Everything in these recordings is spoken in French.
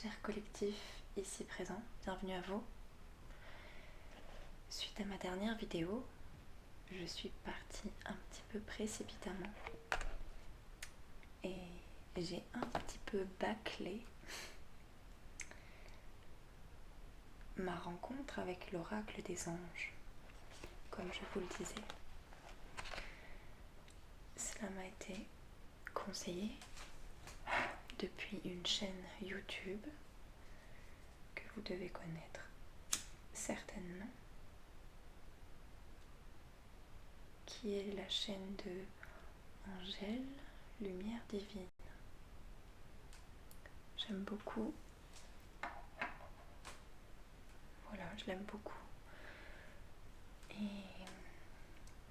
Cher collectif ici présent, bienvenue à vous. Suite à ma dernière vidéo, je suis partie un petit peu précipitamment et j'ai un petit peu bâclé ma rencontre avec l'oracle des anges, comme je vous le disais. Cela m'a été conseillé depuis une chaîne YouTube que vous devez connaître certainement, qui est la chaîne de Angèle Lumière Divine. J'aime beaucoup. Voilà, je l'aime beaucoup. Et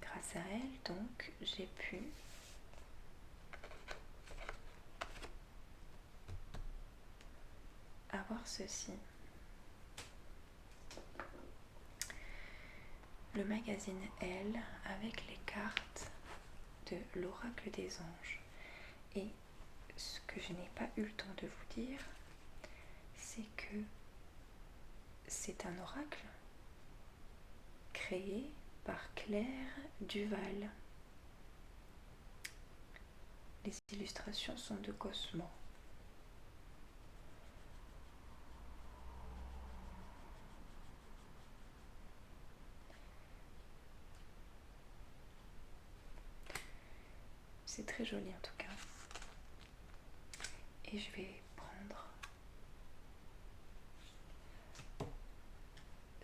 grâce à elle, donc, j'ai pu avoir ceci. Le magazine Elle avec les cartes de l'oracle des anges. Et ce que je n'ai pas eu le temps de vous dire, c'est que c'est un oracle créé par Claire Duval. Les illustrations sont de Cosmo. C'est très joli en tout cas. Et je vais prendre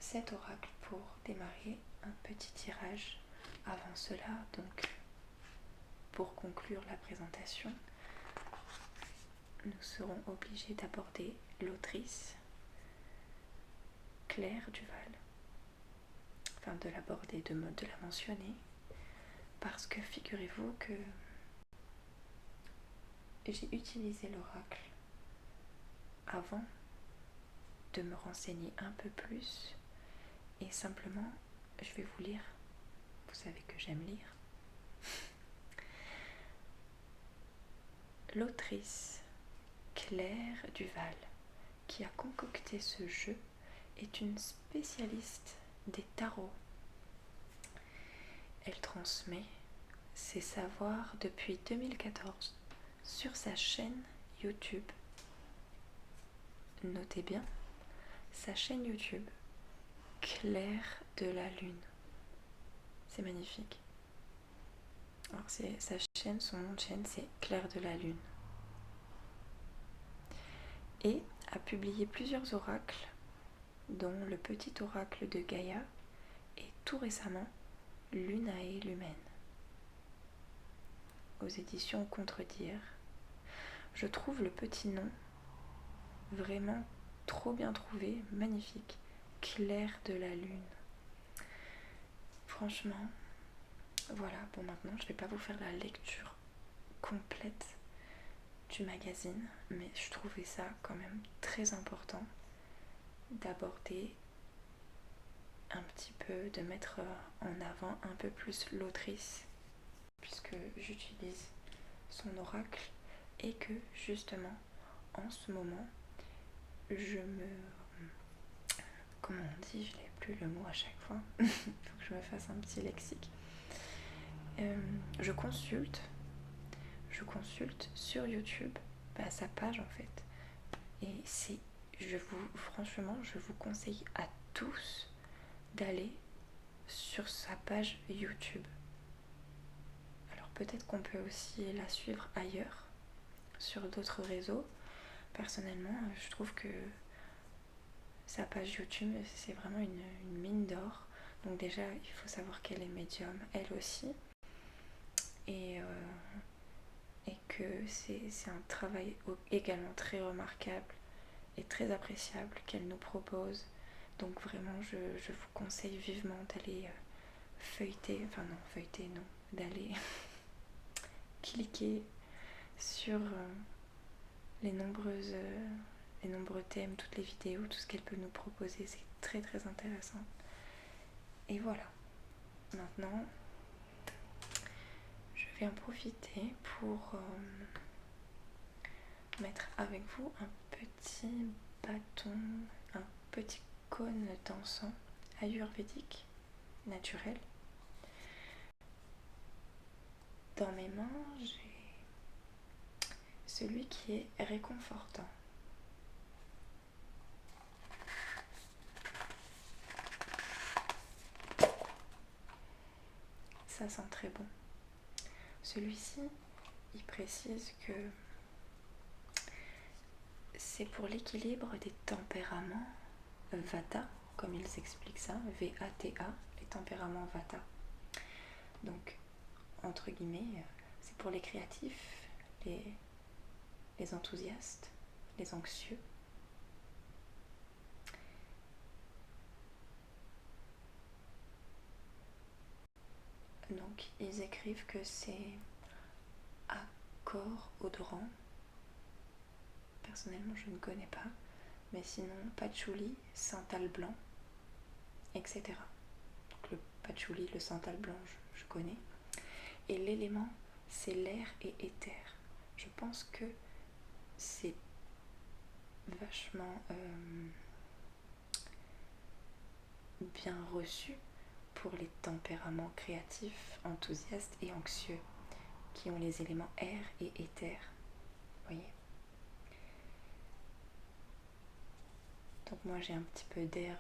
cet oracle pour démarrer un petit tirage. Avant cela, donc, pour conclure la présentation, nous serons obligés d'aborder l'autrice Claire Duval. Enfin, de l'aborder, de la mentionner, parce que figurez-vous que j'ai utilisé l'oracle avant de me renseigner un peu plus et simplement, je vais vous lire. Vous savez que j'aime lire. L'autrice Claire Duval, qui a concocté ce jeu, est une spécialiste des tarots. Elle transmet ses savoirs depuis 2014 sur sa chaîne YouTube. Notez bien, sa chaîne YouTube, Claire de la Lune. C'est magnifique. Alors c'est sa chaîne, son nom de chaîne, c'est Claire de la Lune. Et a publié plusieurs oracles, dont le petit oracle de Gaïa et tout récemment Lunae Lumen, aux éditions Contredire. Je trouve le petit nom vraiment trop bien trouvé, magnifique. Claire de la Lune. Franchement, voilà. Bon, maintenant je vais pas vous faire la lecture complète du magazine, mais je trouvais ça quand même très important d'aborder un petit peu, de mettre en avant un peu plus l'autrice, puisque j'utilise son oracle et que justement en ce moment je me... Comment on dit? Je n'ai plus le mot à chaque fois. Il faut que je me fasse un petit lexique. Je consulte sur YouTube sa page en fait. Et c'est, franchement, je vous conseille à tous d'aller sur sa page YouTube. Alors peut-être qu'on peut aussi la suivre ailleurs, sur d'autres réseaux. Personnellement, je trouve que sa page YouTube, c'est vraiment une mine d'or. Donc déjà, il faut savoir qu'elle est médium, elle aussi. Et que c'est un travail également très remarquable et très appréciable qu'elle nous propose. Donc vraiment, je vous conseille vivement d'aller feuilleter non, d'aller cliquer sur les nombreux thèmes, toutes les vidéos, tout ce qu'elle peut nous proposer. C'est très très intéressant. Et voilà. Maintenant, je vais en profiter pour mettre avec vous un petit bâton, un petit cône d'encens ayurvédique, naturel. Dans mes mains, j'ai celui qui est réconfortant. Ça sent très bon. Celui-ci, il précise que c'est pour l'équilibre des tempéraments Vata, comme ils expliquent ça, V-A-T-A, les tempéraments Vata. Donc, entre guillemets, c'est pour les créatifs, les enthousiastes, les anxieux. Donc, ils écrivent que c'est accord odorant. Personnellement, je ne connais pas. Mais sinon, patchouli, santal blanc, etc. Donc, le patchouli, le santal blanc, je connais. Et l'élément, c'est l'air et éther. Je pense que c'est vachement bien reçu pour les tempéraments créatifs, enthousiastes et anxieux qui ont les éléments air et éther. Vous voyez ? Donc moi j'ai un petit peu d'air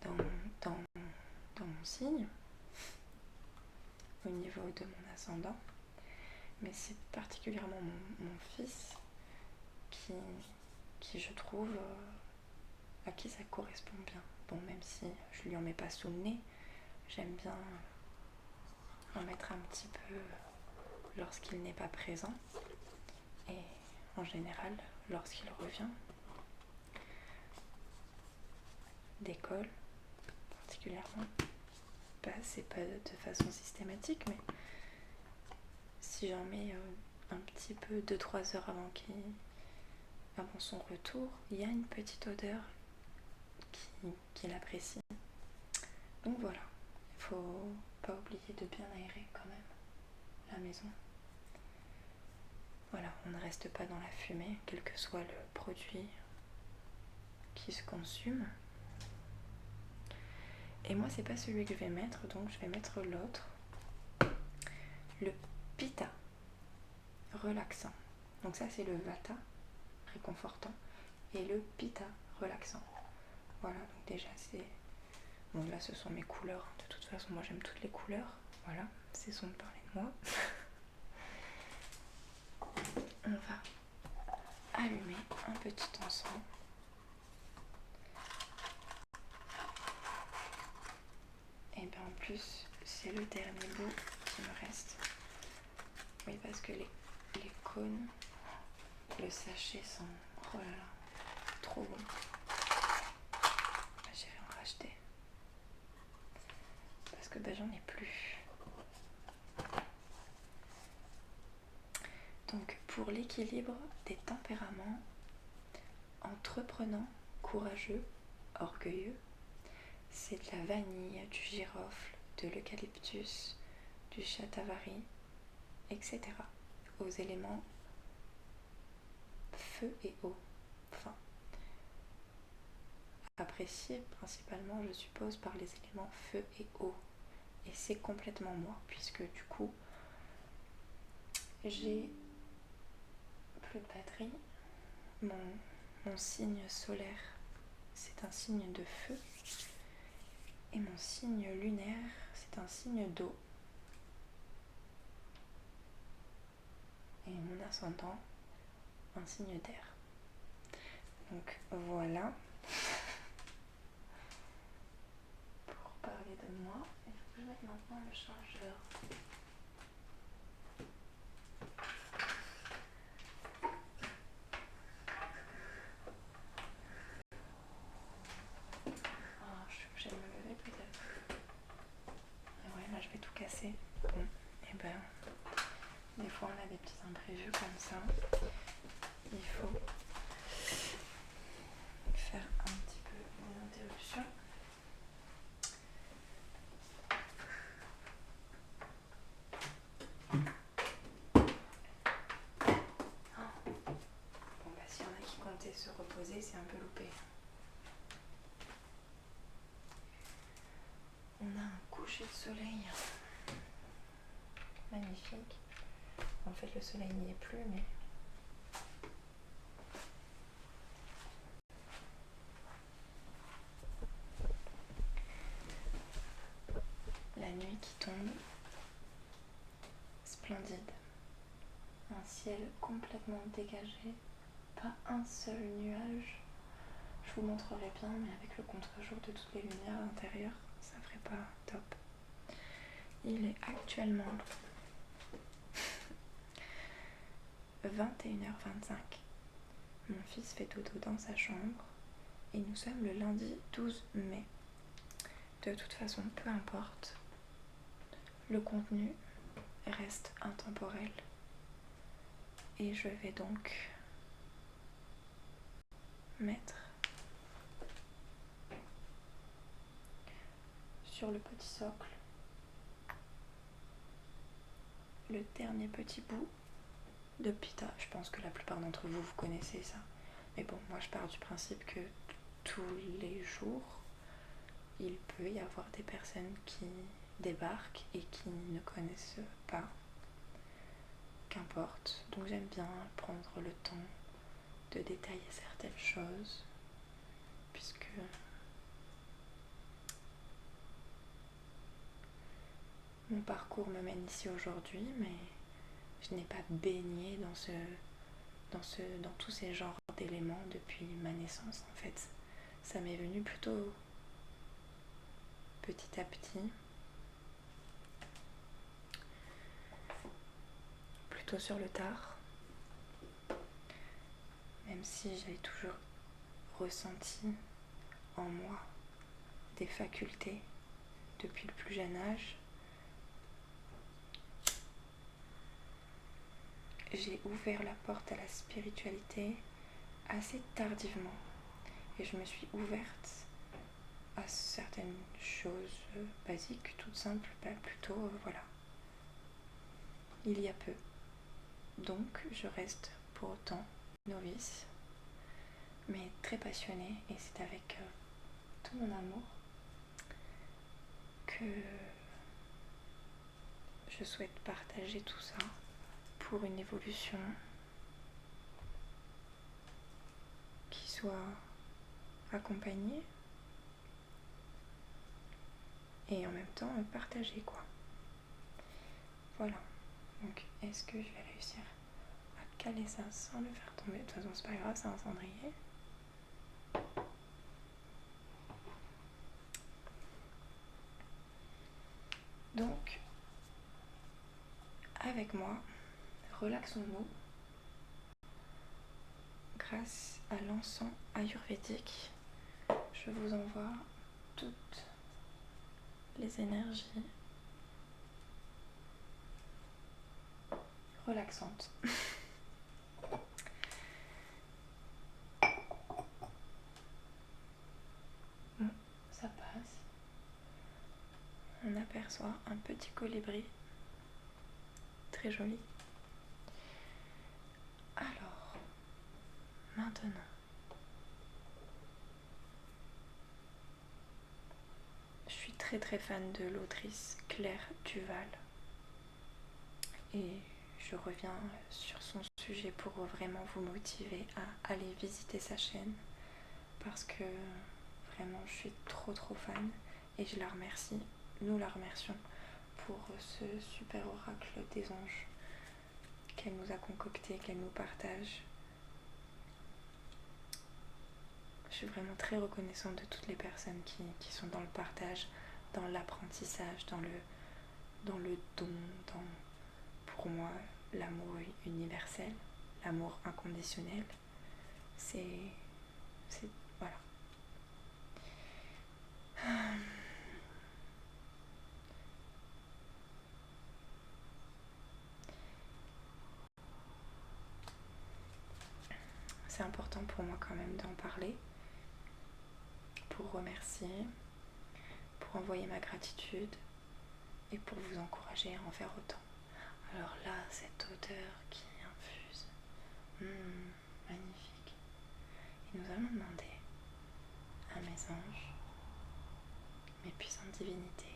dans mon signe, au niveau de mon ascendant, mais c'est particulièrement mon fils qui je trouve à qui ça correspond bien. Bon, même si je lui en mets pas sous le nez, j'aime bien en mettre un petit peu lorsqu'il n'est pas présent et en général lorsqu'il revient d'école particulièrement. C'est pas de façon systématique, mais si j'en mets un petit peu 2-3 heures avant son retour, il y a une petite odeur qu'il apprécie. Donc voilà, il faut pas oublier de bien aérer quand même la maison. Voilà, on ne reste pas dans la fumée, quel que soit le produit qui se consume. Et moi, c'est pas celui que je vais mettre, donc je vais mettre l'autre. Le Pitta, relaxant. Donc ça, c'est le Vata, réconfortant. Et le Pitta, relaxant. Voilà, donc déjà, c'est... Bon, là, ce sont mes couleurs. De toute façon, moi, j'aime toutes les couleurs. Voilà, cessons de parler de moi. On va allumer un petit encens. Et bien en plus, c'est le dernier bout qui me reste. Oui, parce que les cônes, le sachet sont... Oh là là, trop bon. J'irai en racheter. Parce que j'en ai plus. Donc pour l'équilibre des tempéraments, entreprenant, courageux, orgueilleux, c'est de la vanille, du girofle, de l'eucalyptus, du shatavari, etc. aux éléments feu et eau. Enfin, apprécié principalement, je suppose, par les éléments feu et eau. Et c'est complètement moi, puisque du coup, j'ai plus de batterie. Mon signe solaire, c'est un signe de feu. Et mon signe lunaire, c'est un signe d'eau. Et mon ascendant, un signe d'air. Donc voilà. Pour parler de moi, il faut que je mette maintenant le chargeur. Ah, je suis obligée de me lever peut-être. Et ouais, là je vais tout casser. Bon, et ben, des fois on a des petits imprévus comme ça. Il faut faire un petit peu une interruption. se reposer, c'est un peu loupé. On a un coucher de soleil magnifique. En fait, le soleil n'y est plus, mais la nuit qui tombe, splendide. Un ciel complètement dégagé, pas un seul nuage. Je vous montrerai bien, mais avec le contre-jour de toutes les lumières à l'intérieur, ça ferait pas top. Il est actuellement 21h25. Mon fils fait dodo dans sa chambre et nous sommes le lundi 12 mai. De toute façon, peu importe, le contenu reste intemporel. Et je vais donc mettre sur le petit socle le dernier petit bout de pita. Je pense que la plupart d'entre vous, vous connaissez ça. Mais bon, moi je pars du principe que tous les jours, il peut y avoir des personnes qui débarquent et qui ne connaissent pas. Qu'importe. Donc j'aime bien prendre le temps de détailler certaines choses, puisque mon parcours me mène ici aujourd'hui, mais je n'ai pas baigné dans tous ces genres d'éléments depuis ma naissance. En fait, ça m'est venu plutôt petit à petit, plutôt sur le tard, même si j'ai toujours ressenti en moi des facultés depuis le plus jeune âge. J'ai ouvert la porte à la spiritualité assez tardivement et je me suis ouverte à certaines choses basiques, toutes simples, plutôt voilà, il y a peu. Donc je reste pour autant novice, mais très passionnée, et c'est avec tout mon amour que je souhaite partager tout ça pour une évolution qui soit accompagnée et en même temps partagée, quoi. Voilà. Donc est-ce que je vais réussir à caler ça sans le faire tomber? De toute façon c'est pas grave, c'est un cendrier. Donc avec moi, relaxons-nous grâce à l'encens ayurvédique. Je vous envoie toutes les énergies relaxantes. Bon, ça passe. On aperçoit un petit colibri, très joli. Alors, maintenant, je suis très fan de l'autrice Claire Duval et je reviens sur son sujet pour vraiment vous motiver à aller visiter sa chaîne, parce que vraiment je suis trop fan et je la remercie, nous la remercions pour ce super oracle des anges qu'elle nous a concocté, qu'elle nous partage. Je suis vraiment très reconnaissante de toutes les personnes qui sont dans le partage, dans l'apprentissage, dans le don, dans, pour moi, l'amour universel, l'amour inconditionnel. C'est voilà. C'est important pour moi quand même d'en parler, pour remercier, pour envoyer ma gratitude et pour vous encourager à en faire autant. Alors là, cette odeur qui infuse, magnifique. vraiment demander à mes anges, mes puissantes divinités,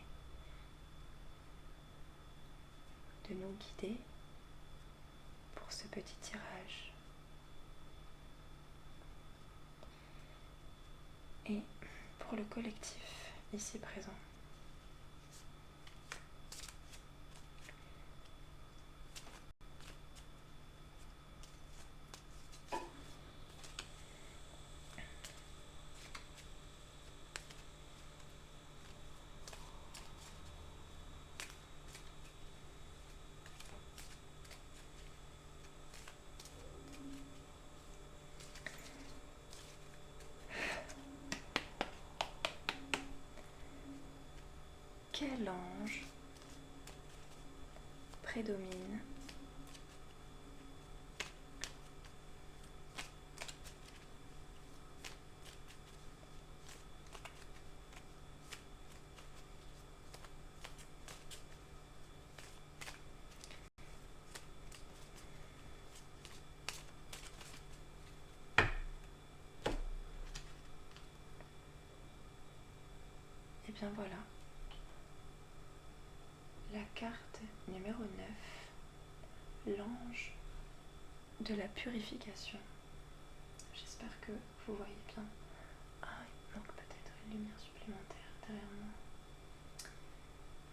de nous guider pour ce petit tirage. Et pour le collectif ici présent, quel ange prédomine et bien voilà, la carte numéro 9, l'ange de la purification. J'espère que vous voyez bien. Ah, il manque peut-être une lumière supplémentaire derrière moi.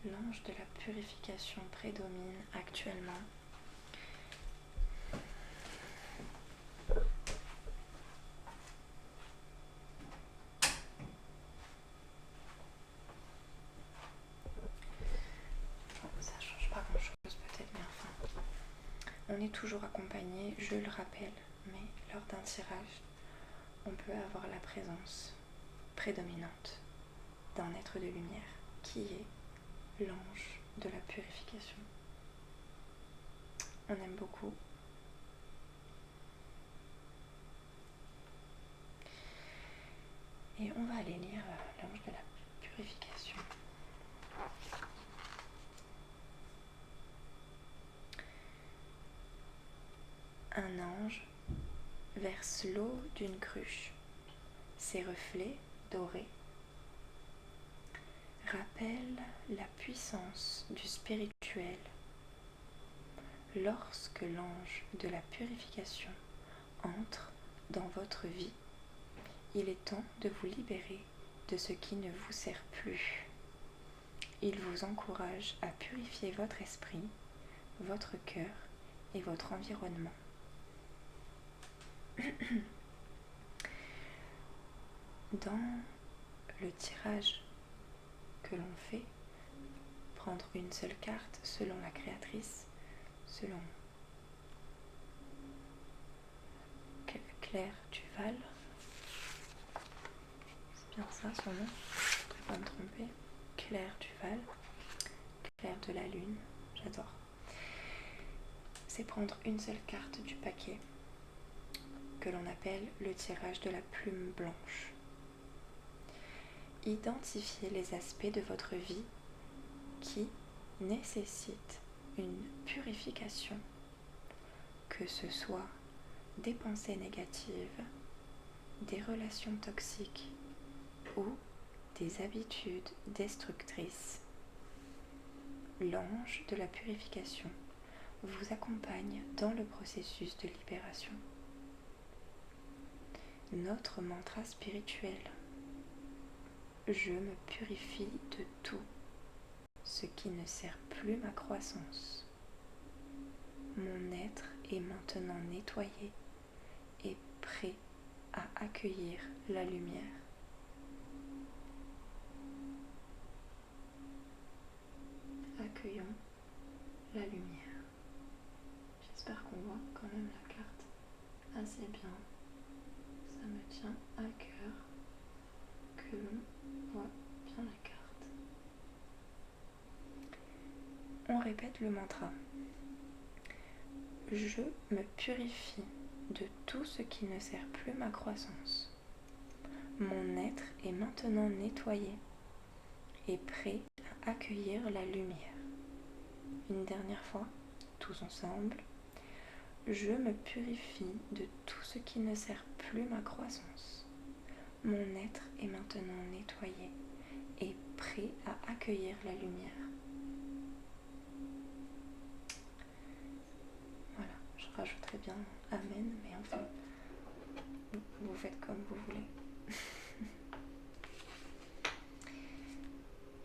L'ange de la purification prédomine actuellement. Bon, ça change pas grand-chose peut-être, mais enfin, on est toujours accompagné, je le rappelle, mais lors d'un tirage, on peut avoir la présence prédominante d'un être de lumière qui est l'ange de la purification. On aime beaucoup. Et on va aller lire l'ange de la purification. Un ange verse l'eau d'une cruche. Ses reflets dorés rappellent la puissance du spirituel. Lorsque l'ange de la purification entre dans votre vie, il est temps de vous libérer de ce qui ne vous sert plus. Il vous encourage à purifier votre esprit, votre cœur et votre environnement. Dans le tirage que l'on fait, prendre une seule carte selon la créatrice, selon Claire Duval, c'est bien ça son nom, je ne vais pas me tromper, Claire Duval, Claire de la Lune, j'adore. C'est prendre une seule carte du paquet que l'on appelle le tirage de la plume blanche. Identifiez les aspects de votre vie qui nécessitent une purification, que ce soit des pensées négatives, des relations toxiques ou des habitudes destructrices. L'ange de la purification vous accompagne dans le processus de libération. Notre mantra spirituel: je me purifie de tout ce qui ne sert plus ma croissance. Mon être est maintenant nettoyé et prêt à accueillir la lumière. Accueillons la lumière. J'espère qu'on voit quand même la carte assez bien. Ça me tient à cœur que l'on voit bien la carte. On répète le mantra. Je me purifie de tout ce qui ne sert plus ma croissance. Mon être est maintenant nettoyé et prêt à accueillir la lumière. Une dernière fois, tous ensemble. Je me purifie de tout ce qui ne sert plus ma croissance. Mon être est maintenant nettoyé et prêt à accueillir la lumière. Voilà, je rajouterai bien Amen, mais enfin, vous faites comme vous voulez.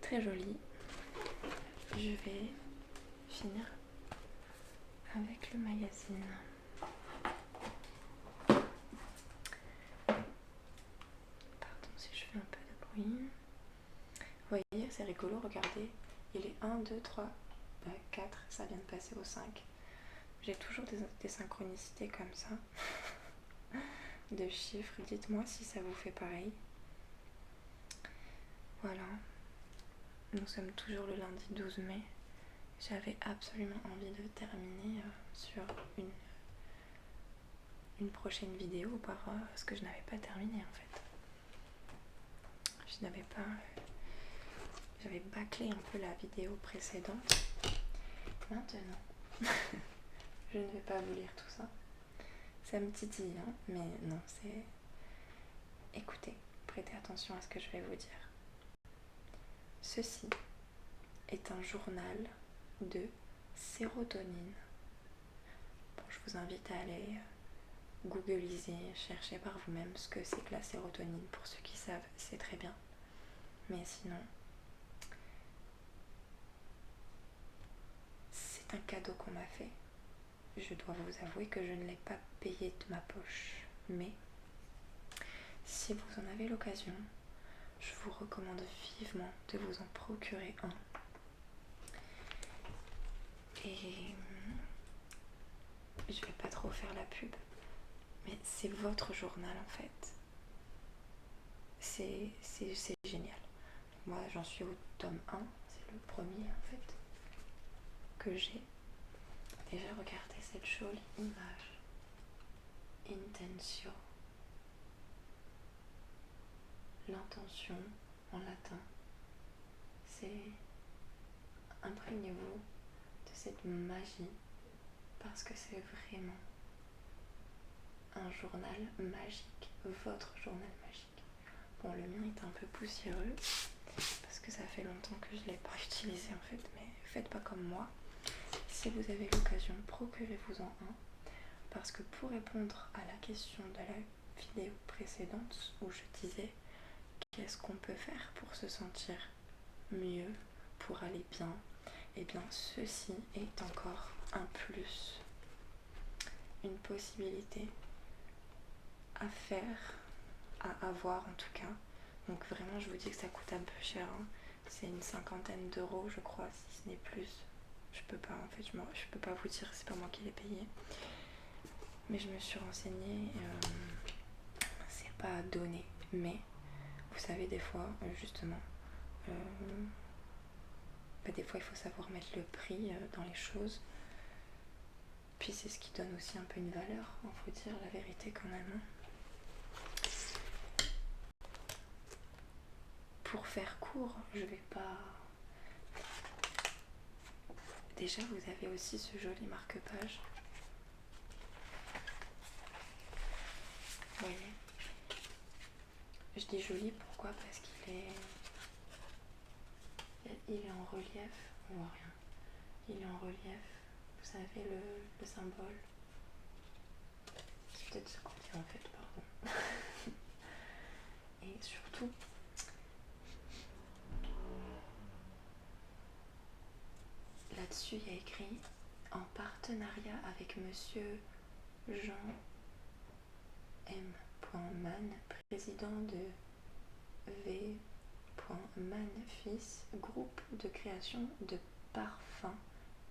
Très joli. Je vais finir avec le magazine. Pardon si je fais un peu de bruit. Vous voyez, c'est rigolo, regardez. Il est 1, 2, 3, 4, ça vient de passer au 5. J'ai toujours des synchronicités comme ça. De chiffres, dites-moi si ça vous fait pareil. Voilà. Nous sommes toujours le lundi 12 mai. J'avais absolument envie de terminer sur une prochaine vidéo parce que je n'avais pas terminé en fait. J'avais bâclé un peu la vidéo précédente. Maintenant, je ne vais pas vous lire tout ça. Ça me titille, hein, mais non, c'est... Écoutez, prêtez attention à ce que je vais vous dire. Ceci est un journal de sérotonine. Bon, je vous invite à aller googliser, chercher par vous-même ce que c'est que la sérotonine. Pour ceux qui savent, c'est très bien. Mais sinon, c'est un cadeau qu'on m'a fait. Je dois vous avouer que je ne l'ai pas payé de ma poche. Mais si vous en avez l'occasion, je vous recommande vivement de vous en procurer un. Et je vais pas trop faire la pub, mais c'est votre journal en fait. C'est génial. Moi j'en suis au tome 1, c'est le premier en fait que j'ai. Déjà regardez cette jolie image. Intentio. L'intention en latin. C'est imprégnez-vous de cette magie parce que c'est vraiment un journal magique, votre journal magique. Bon, le mien est un peu poussiéreux parce que ça fait longtemps que je ne l'ai pas utilisé en fait, mais faites pas comme moi. Si vous avez l'occasion, procurez-vous-en un parce que pour répondre à la question de la vidéo précédente où je disais qu'est-ce qu'on peut faire pour se sentir mieux, pour aller bien, et bien ceci est encore un plus, une possibilité à faire, à avoir en tout cas. Donc vraiment je vous dis que ça coûte un peu cher, hein. C'est une 50aine d'euros je crois, si ce n'est plus. Je peux pas en fait, je peux pas vous dire, c'est pas moi qui l'ai payé. Mais je me suis renseignée, c'est pas à donner, mais vous savez des fois justement, des fois il faut savoir mettre le prix dans les choses. Puis c'est ce qui donne aussi un peu une valeur, il faut dire la vérité quand même. Pour faire court, je vais pas... Déjà vous avez aussi ce joli marque-page. Vous voyez, je dis joli pourquoi? Parce qu'il est en relief, on voit rien. Il est en relief, vous savez le symbole. C'est peut-être ce qu'on dit en fait, pardon. Et surtout, là-dessus il y a écrit en partenariat avec monsieur Jean M. Mann, président de V. Mann Fils, groupe de création de parfums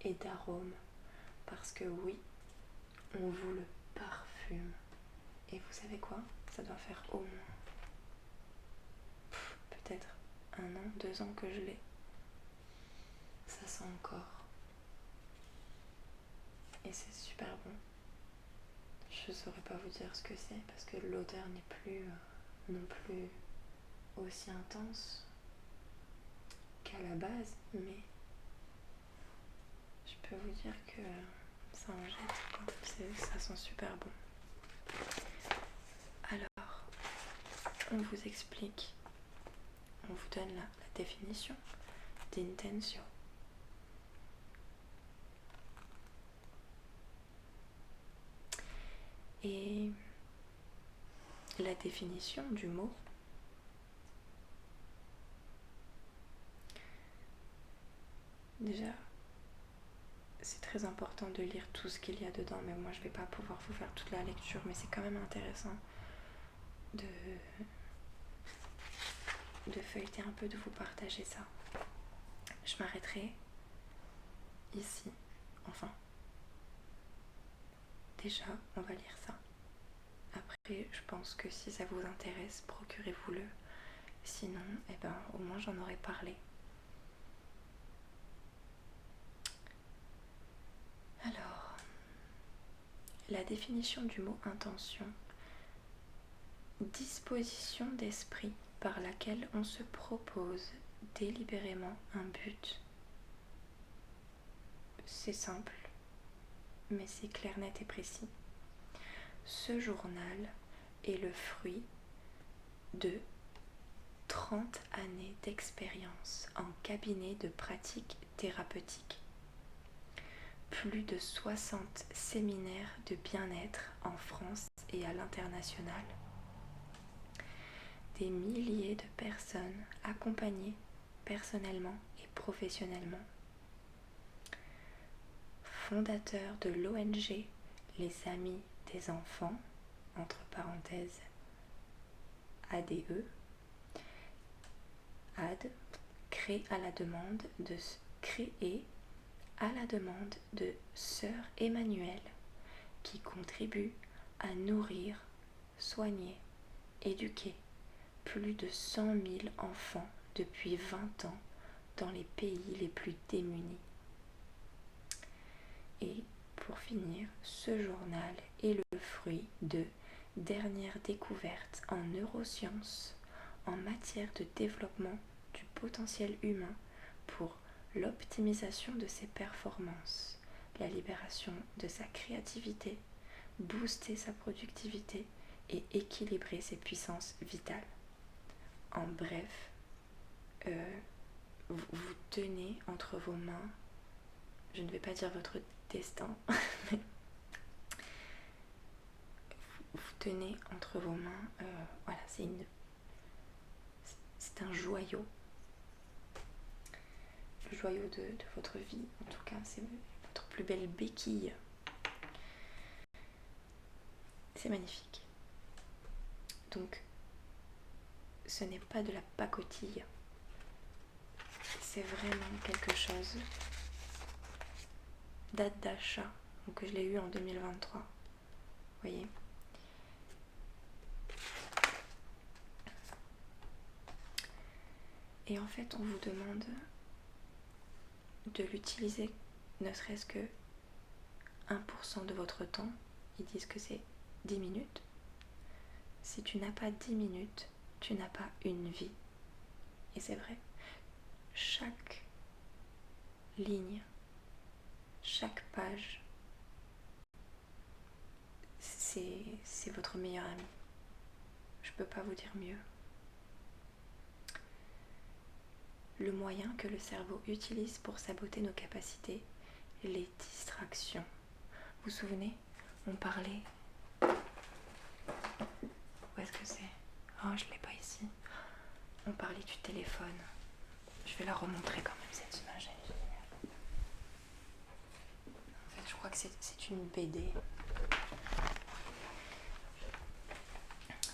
et d'arômes. Parce que oui, on vous le parfume. Et vous savez quoi? Ça doit faire au moins peut-être 1 an, 2 ans que je l'ai. Ça sent encore. Et c'est super bon. Je saurais pas vous dire ce que c'est parce que l'odeur n'est plus non plus aussi intense qu'à la base, mais je peux vous dire que Ça en jette, ça sent super bon. Alors, on vous explique, on vous donne la définition d'intention. Et la définition du mot, déjà, c'est très important de lire tout ce qu'il y a dedans, mais moi je vais pas pouvoir vous faire toute la lecture, mais c'est quand même intéressant de feuilleter un peu, de vous partager ça. Je m'arrêterai ici. Enfin, déjà, on va lire ça. Après, je pense que si ça vous intéresse, procurez-vous-le. Sinon, eh ben, au moins j'en aurais parlé. Alors, la définition du mot intention. Disposition d'esprit par laquelle on se propose délibérément un but. C'est simple, mais c'est clair, net et précis. Ce journal est le fruit de 30 années d'expérience en cabinet de pratique thérapeutique, plus de 60 séminaires de bien-être en France et à l'international, des milliers de personnes accompagnées personnellement et professionnellement, fondateur de l'ONG Les Amis des Enfants, entre parenthèses ADE, AD, créé à la demande de Sœur Emmanuelle, qui contribue à nourrir, soigner, éduquer plus de 100 000 enfants depuis 20 ans dans les pays les plus démunis. Et pour finir, ce journal est le fruit de dernières découvertes en neurosciences en matière de développement du potentiel humain pour l'optimisation de ses performances, la libération de sa créativité, booster sa productivité et équilibrer ses puissances vitales. En bref, vous tenez entre vos mains, je ne vais pas dire votre destin, mais vous tenez entre vos mains, voilà, c'est un joyau. Le joyau de votre vie, en tout cas, c'est votre plus belle béquille. C'est magnifique. Donc, ce n'est pas de la pacotille. C'est vraiment quelque chose. Date d'achat, donc je l'ai eu en 2023. Vous voyez ? Et en fait, on vous demande de l'utiliser ne serait-ce que 1% de votre temps. Ils disent que c'est 10 minutes. Si tu n'as pas 10 minutes, tu n'as pas une vie. Et c'est vrai. Chaque ligne, chaque page, c'est votre meilleur ami. Je peux pas vous dire mieux. Le moyen que le cerveau utilise pour saboter nos capacités, les distractions. Vous vous souvenez, on parlait... Où est-ce que c'est ? Oh, je l'ai pas ici. On parlait du téléphone. Je vais la remontrer quand même, cette image, elle est géniale. En fait, je crois que c'est une BD.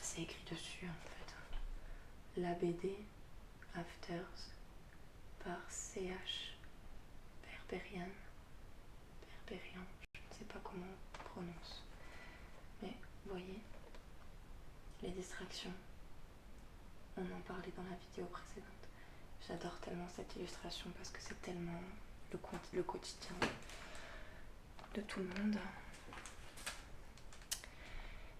C'est écrit dessus, en fait. La BD Afters par C.H. Berberian, je ne sais pas comment on prononce. Mais vous voyez, les distractions, on en parlait dans la vidéo précédente. J'adore tellement cette illustration parce que c'est tellement le quotidien de tout le monde.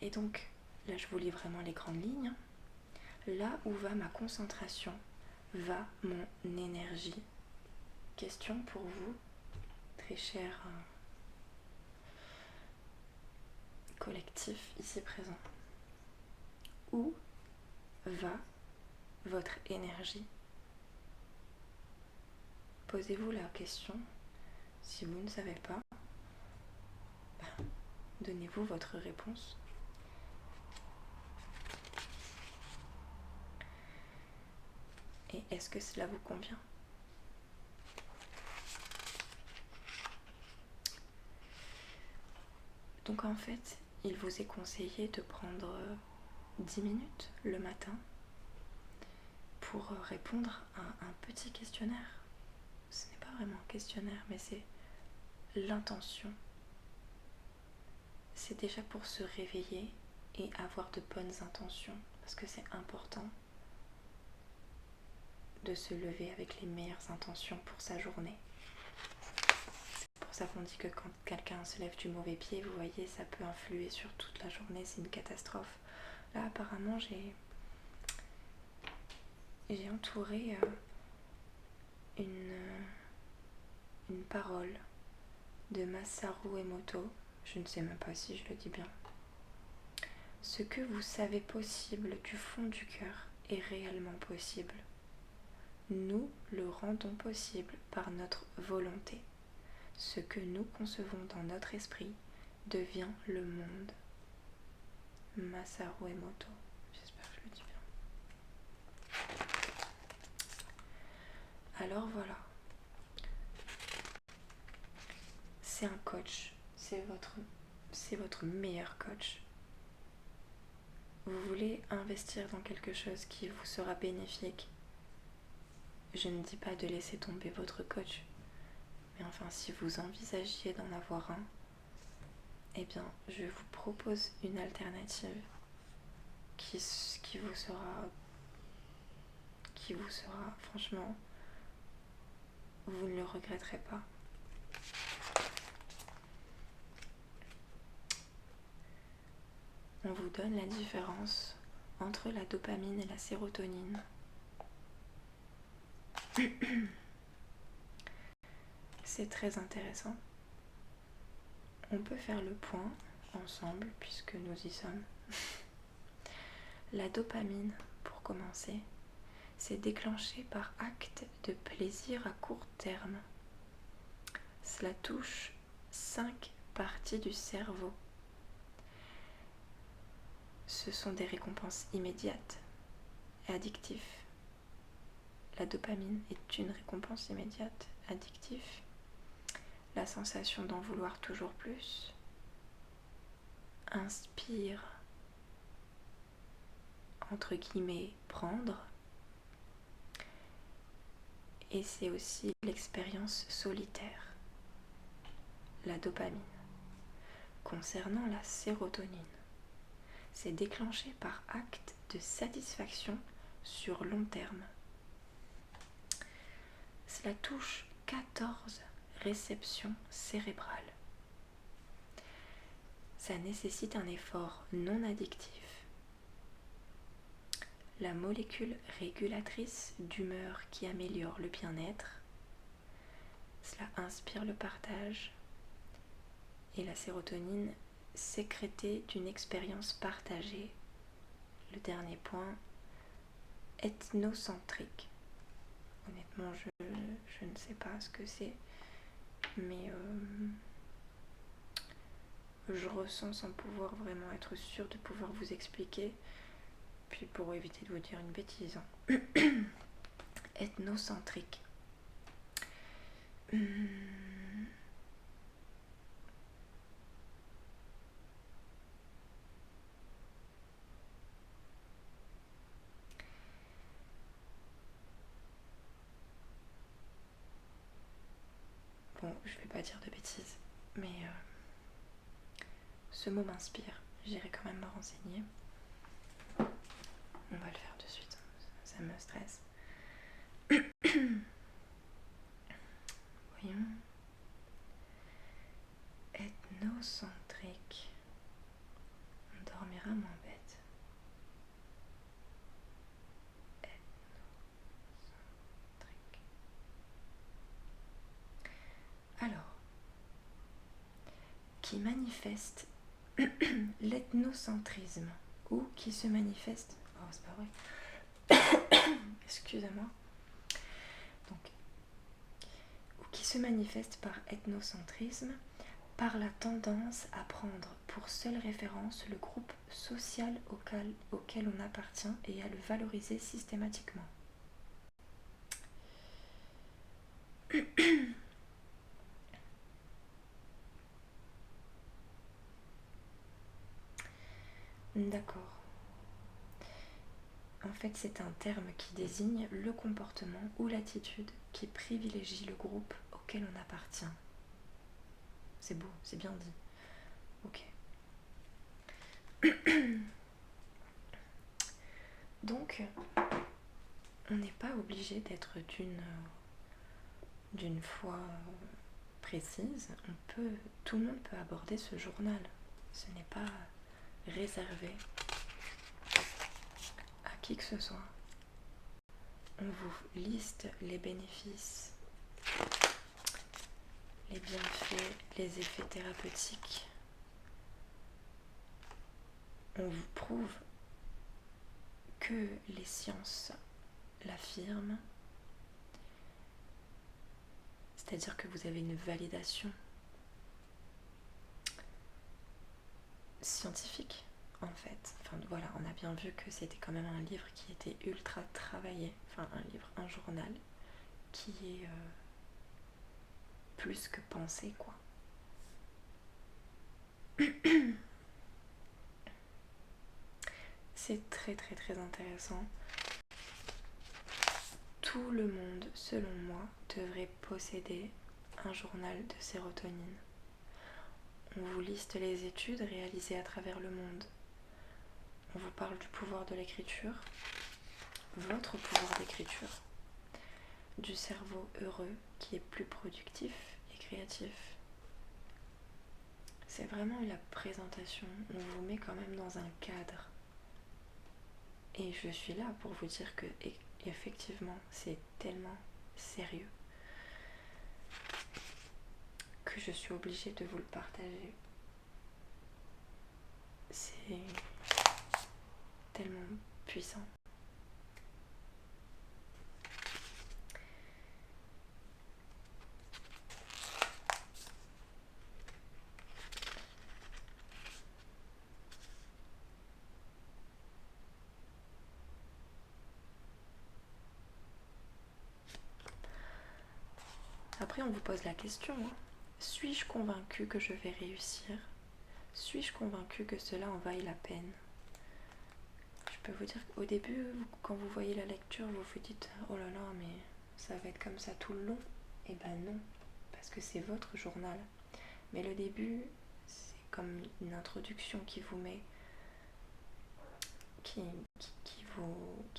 Et donc, là je vous lis vraiment les grandes lignes. Là où va ma concentration, va mon énergie. Question pour vous, très cher collectif ici présent. Où va votre énergie? Posez-vous la question. Si vous ne savez pas, donnez-vous votre réponse. Et est-ce que cela vous convient? Donc en fait, il vous est conseillé de prendre 10 minutes le matin pour répondre à un petit questionnaire. Ce n'est pas vraiment un questionnaire, mais c'est l'intention. C'est déjà pour se réveiller et avoir de bonnes intentions, parce que c'est important de se lever avec les meilleures intentions pour sa journée. C'est pour ça qu'on dit que quand quelqu'un se lève du mauvais pied, vous voyez, ça peut influer sur toute la journée, c'est une catastrophe. Là, apparemment, j'ai entouré une parole de Masaru Emoto, je ne sais même pas si je le dis bien. Ce que vous savez possible du fond du cœur est réellement possible. Nous le rendons possible par notre volonté. Ce que nous concevons dans notre esprit devient le monde. Masaru Emoto, j'espère que je le dis bien. Alors voilà. C'est un coach, c'est votre meilleur coach. Vous voulez investir dans quelque chose qui vous sera bénéfique. Je ne dis pas de laisser tomber votre coach, mais enfin si vous envisagiez d'en avoir un, eh bien je vous propose une alternative qui vous sera franchement, vous ne le regretterez pas. On vous donne la différence entre la dopamine et la sérotonine. C'est très intéressant. On peut faire le point ensemble puisque nous y sommes. La dopamine, pour commencer, c'est déclenché par acte de plaisir à court terme. Cela touche 5 parties du cerveau. Ce sont des récompenses immédiates et addictives. La dopamine est une récompense immédiate, addictive. La sensation d'en vouloir toujours plus inspire, entre guillemets, prendre. Et c'est aussi l'expérience solitaire, la dopamine. Concernant la sérotonine, c'est déclenché par acte de satisfaction sur long terme. Cela touche 14 réceptions cérébrales. Ça nécessite un effort non addictif. La molécule régulatrice d'humeur qui améliore le bien-être, cela inspire le partage, et la sérotonine sécrétée d'une expérience partagée. Le dernier point, ethnocentrique. Honnêtement, je ne sais pas ce que c'est, mais je ressens sans pouvoir vraiment être sûre de pouvoir vous expliquer. Puis pour éviter de vous dire une bêtise, ethnocentrique. Bon, je vais pas dire de bêtises, mais ce mot m'inspire. J'irai quand même me renseigner. On va le faire de suite, ça me stresse. Voyons. Ethnocentrique. On dormira moins bête. Ethnocentrique. Alors, qui manifeste l'ethnocentrisme, ou qui se manifeste... Oh, c'est pas vrai. Excusez-moi. Donc, ou qui se manifeste par ethnocentrisme, par la tendance à prendre pour seule référence le groupe social auquel on appartient et à le valoriser systématiquement. D'accord. En fait, c'est un terme qui désigne le comportement ou l'attitude qui privilégie le groupe auquel on appartient. C'est beau, c'est bien dit. Ok. Donc, on n'est pas obligé d'être d'une foi précise. Tout le monde peut aborder ce journal. Ce n'est pas réservé à qui que ce soit. On vous liste les bénéfices, les bienfaits, les effets thérapeutiques. On vous prouve que les sciences l'affirment, c'est-à-dire que vous avez une validation scientifique en fait. Enfin voilà, on a bien vu que c'était quand même un livre qui était ultra travaillé, enfin un journal qui est plus que pensé quoi. C'est très très très intéressant. Tout le monde, selon moi, devrait posséder un journal de sérotonine. On vous liste les études réalisées à travers le monde. On vous parle du pouvoir de l'écriture, votre pouvoir d'écriture, du cerveau heureux qui est plus productif et créatif. C'est vraiment la présentation, on vous met quand même dans un cadre. Et je suis là pour vous dire que effectivement c'est tellement sérieux que je suis obligée de vous le partager. C'est tellement puissant. Après, on vous pose la question, hein. Suis-je convaincue que je vais réussir? Suis-je convaincue que cela en vaille la peine? Je peux vous dire qu'au début, quand vous voyez la lecture, vous vous dites « Oh là là, mais ça va être comme ça tout le long ». Eh ben non, parce que c'est votre journal. Mais le début, c'est comme une introduction qui vous met, qui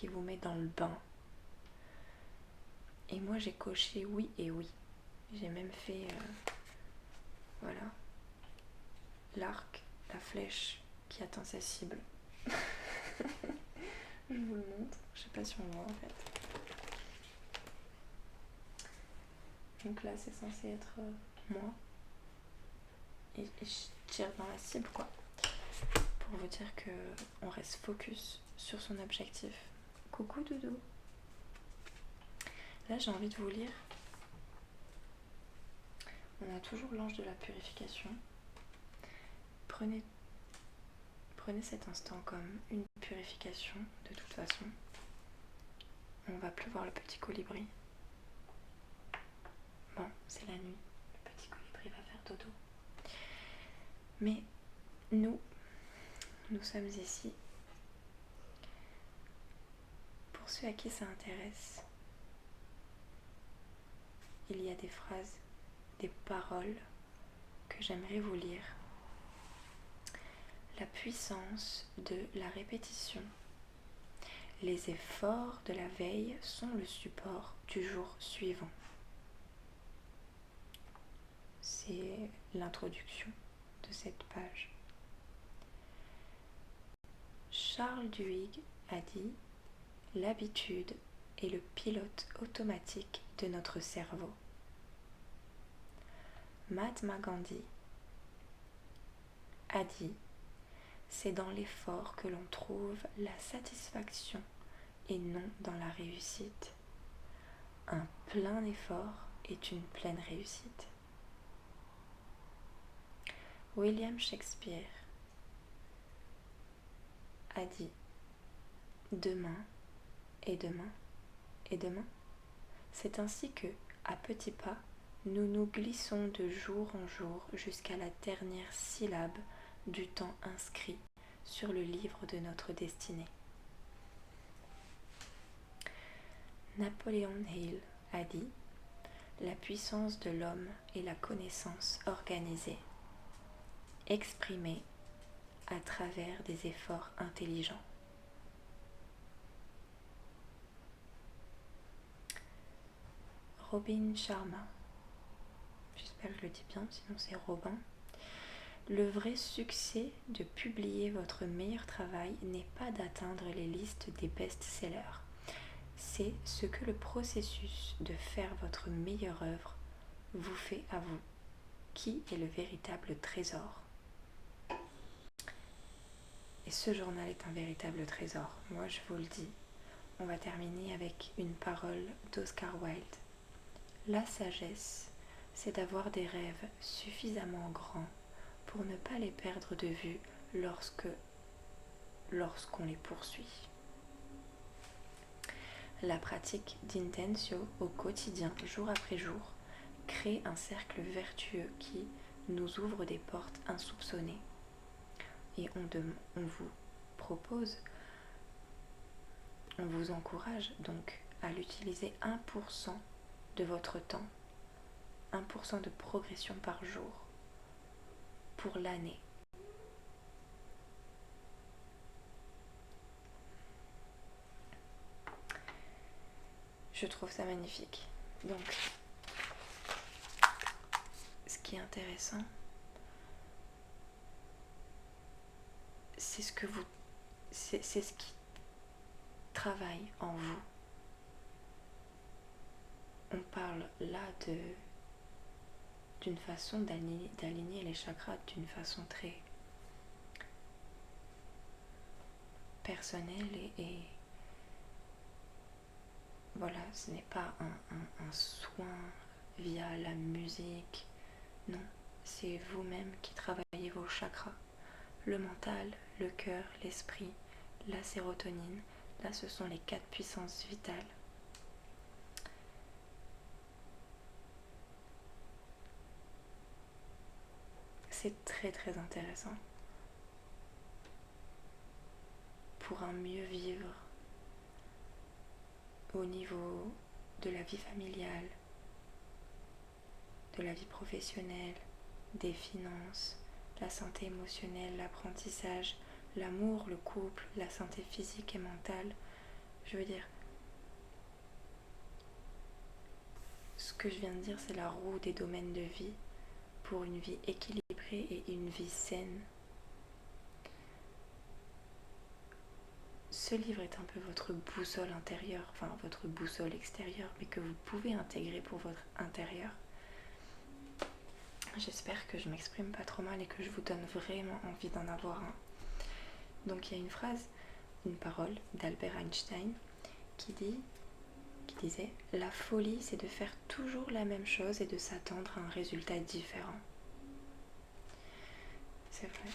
vous met dans le bain. Et moi, j'ai coché oui et oui. J'ai même fait, voilà, l'arc, la flèche qui atteint sa cible. Je vous le montre, je sais pas si on voit en fait. Donc là c'est censé être moi. Et je tire dans la cible quoi. Pour vous dire que on reste focus sur son objectif. Coucou doudou. Là j'ai envie de vous lire. On a toujours l'ange de la purification. Prenez cet instant comme une purification de toute façon. On va plus voir le petit colibri. Bon, c'est la nuit. Le petit colibri va faire dodo. Mais nous sommes ici pour ceux à qui ça intéresse. Il y a des phrases, des paroles que j'aimerais vous lire. La puissance de la répétition. Les efforts de la veille sont le support du jour suivant. C'est l'introduction de cette page. Charles Duhigg a dit « L'habitude est le pilote automatique de notre cerveau ». Mahatma Gandhi a dit C'est dans l'effort que l'on trouve la satisfaction et non dans la réussite. Un plein effort est une pleine réussite. William Shakespeare a dit demain et demain et demain. C'est ainsi que, à petits pas, nous nous glissons de jour en jour jusqu'à la dernière syllabe du temps inscrit sur le livre de notre destinée. Napoléon Hill a dit « La puissance de l'homme est la connaissance organisée, exprimée à travers des efforts intelligents. » Robin Sharma, j'espère que je le dis bien, sinon c'est Robin. Le vrai succès de publier votre meilleur travail n'est pas d'atteindre les listes des best-sellers. C'est ce que le processus de faire votre meilleure œuvre vous fait à vous, qui est le véritable trésor. Et ce journal est un véritable trésor, moi je vous le dis. On va terminer avec une parole d'Oscar Wilde. La sagesse, c'est d'avoir des rêves suffisamment grands pour ne pas les perdre de vue lorsqu'on les poursuit. La pratique d'intentio au quotidien, jour après jour, crée un cercle vertueux qui nous ouvre des portes insoupçonnées. Et on vous propose, on vous encourage donc à l'utiliser 1% de votre temps, 1% de progression par jour pour l'année. Je trouve ça magnifique. Donc, ce qui est intéressant, c'est ce qui travaille en vous. On parle là d'une façon d'aligner les chakras d'une façon très personnelle et voilà, ce n'est pas un soin via la musique, non, c'est vous-même qui travaillez vos chakras, le mental, le cœur, l'esprit, la sérotonine, là ce sont les 4 puissances vitales. C'est très très intéressant pour un mieux vivre au niveau de la vie familiale, de la vie professionnelle, des finances, la santé émotionnelle, l'apprentissage, l'amour, le couple, la santé physique et mentale. Je veux dire, ce que je viens de dire, c'est la roue des domaines de vie pour une vie équilibrée et une vie saine. Ce livre est un peu votre boussole intérieure, enfin votre boussole extérieure, mais que vous pouvez intégrer pour votre intérieur. J'espère que je m'exprime pas trop mal et que je vous donne vraiment envie d'en avoir un. Donc il y a une phrase, une parole d'Albert Einstein qui disait « La folie, c'est de faire toujours la même chose et de s'attendre à un résultat différent. » C'est vrai.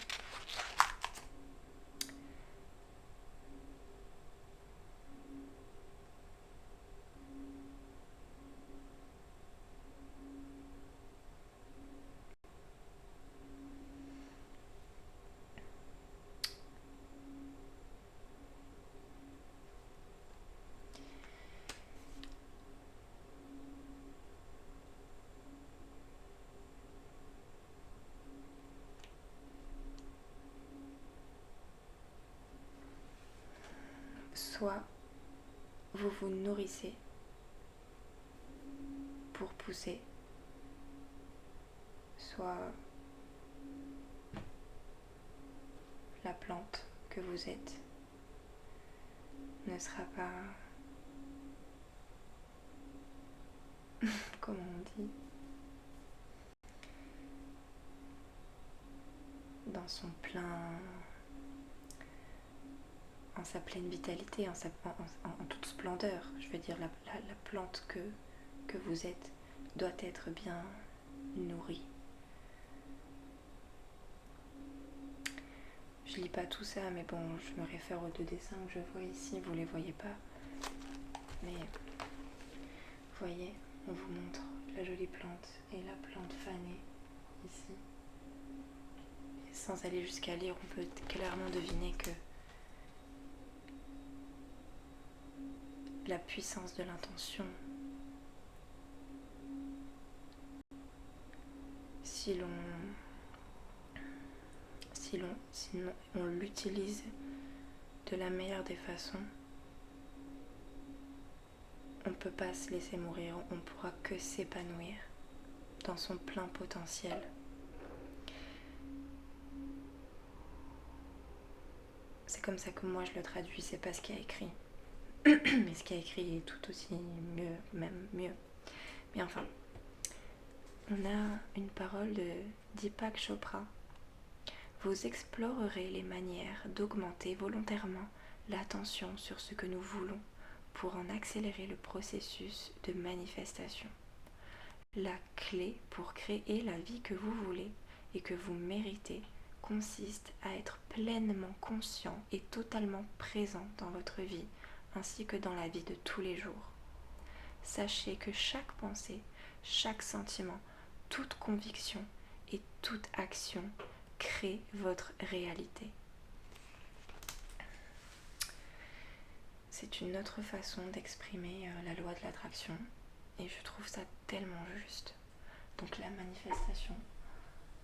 Soit vous vous nourrissez pour pousser, soit la plante que vous êtes ne sera pas, comment on dit, dans son plein en sa pleine vitalité, en toute splendeur. Je veux dire, la plante que vous êtes doit être bien nourrie. Je lis pas tout ça, mais bon, je me réfère aux deux dessins que je vois ici, vous les voyez pas. Mais vous voyez, on vous montre la jolie plante et la plante fanée ici. Et sans aller jusqu'à lire, on peut clairement deviner que la puissance de l'intention, si on l'utilise de la meilleure des façons, on ne peut pas se laisser mourir, on ne pourra que s'épanouir dans son plein potentiel. C'est comme ça que moi je le traduis, c'est pas ce qu'il y a écrit. Mais ce qu'il y a écrit est tout aussi mieux, même mieux. Mais enfin, on a une parole de Deepak Chopra. Vous explorerez les manières d'augmenter volontairement l'attention sur ce que nous voulons pour en accélérer le processus de manifestation. La clé pour créer la vie que vous voulez et que vous méritez consiste à être pleinement conscient et totalement présent dans votre vie ainsi que dans la vie de tous les jours. Sachez que chaque pensée, chaque sentiment, toute conviction et toute action crée votre réalité. C'est une autre façon d'exprimer la loi de l'attraction et je trouve ça tellement juste. Donc la manifestation,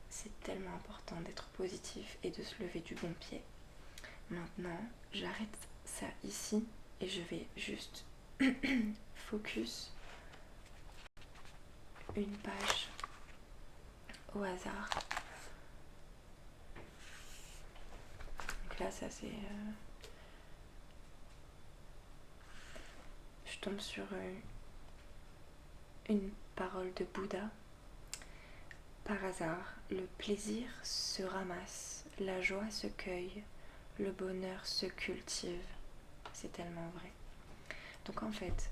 c'est tellement important d'être positif et de se lever du bon pied. Maintenant, j'arrête ça ici et je vais juste focus une page au hasard. Donc là, ça c'est... je tombe sur une parole de Bouddha. Par hasard, le plaisir se ramasse, la joie se cueille, le bonheur se cultive. C'est tellement vrai. Donc en fait,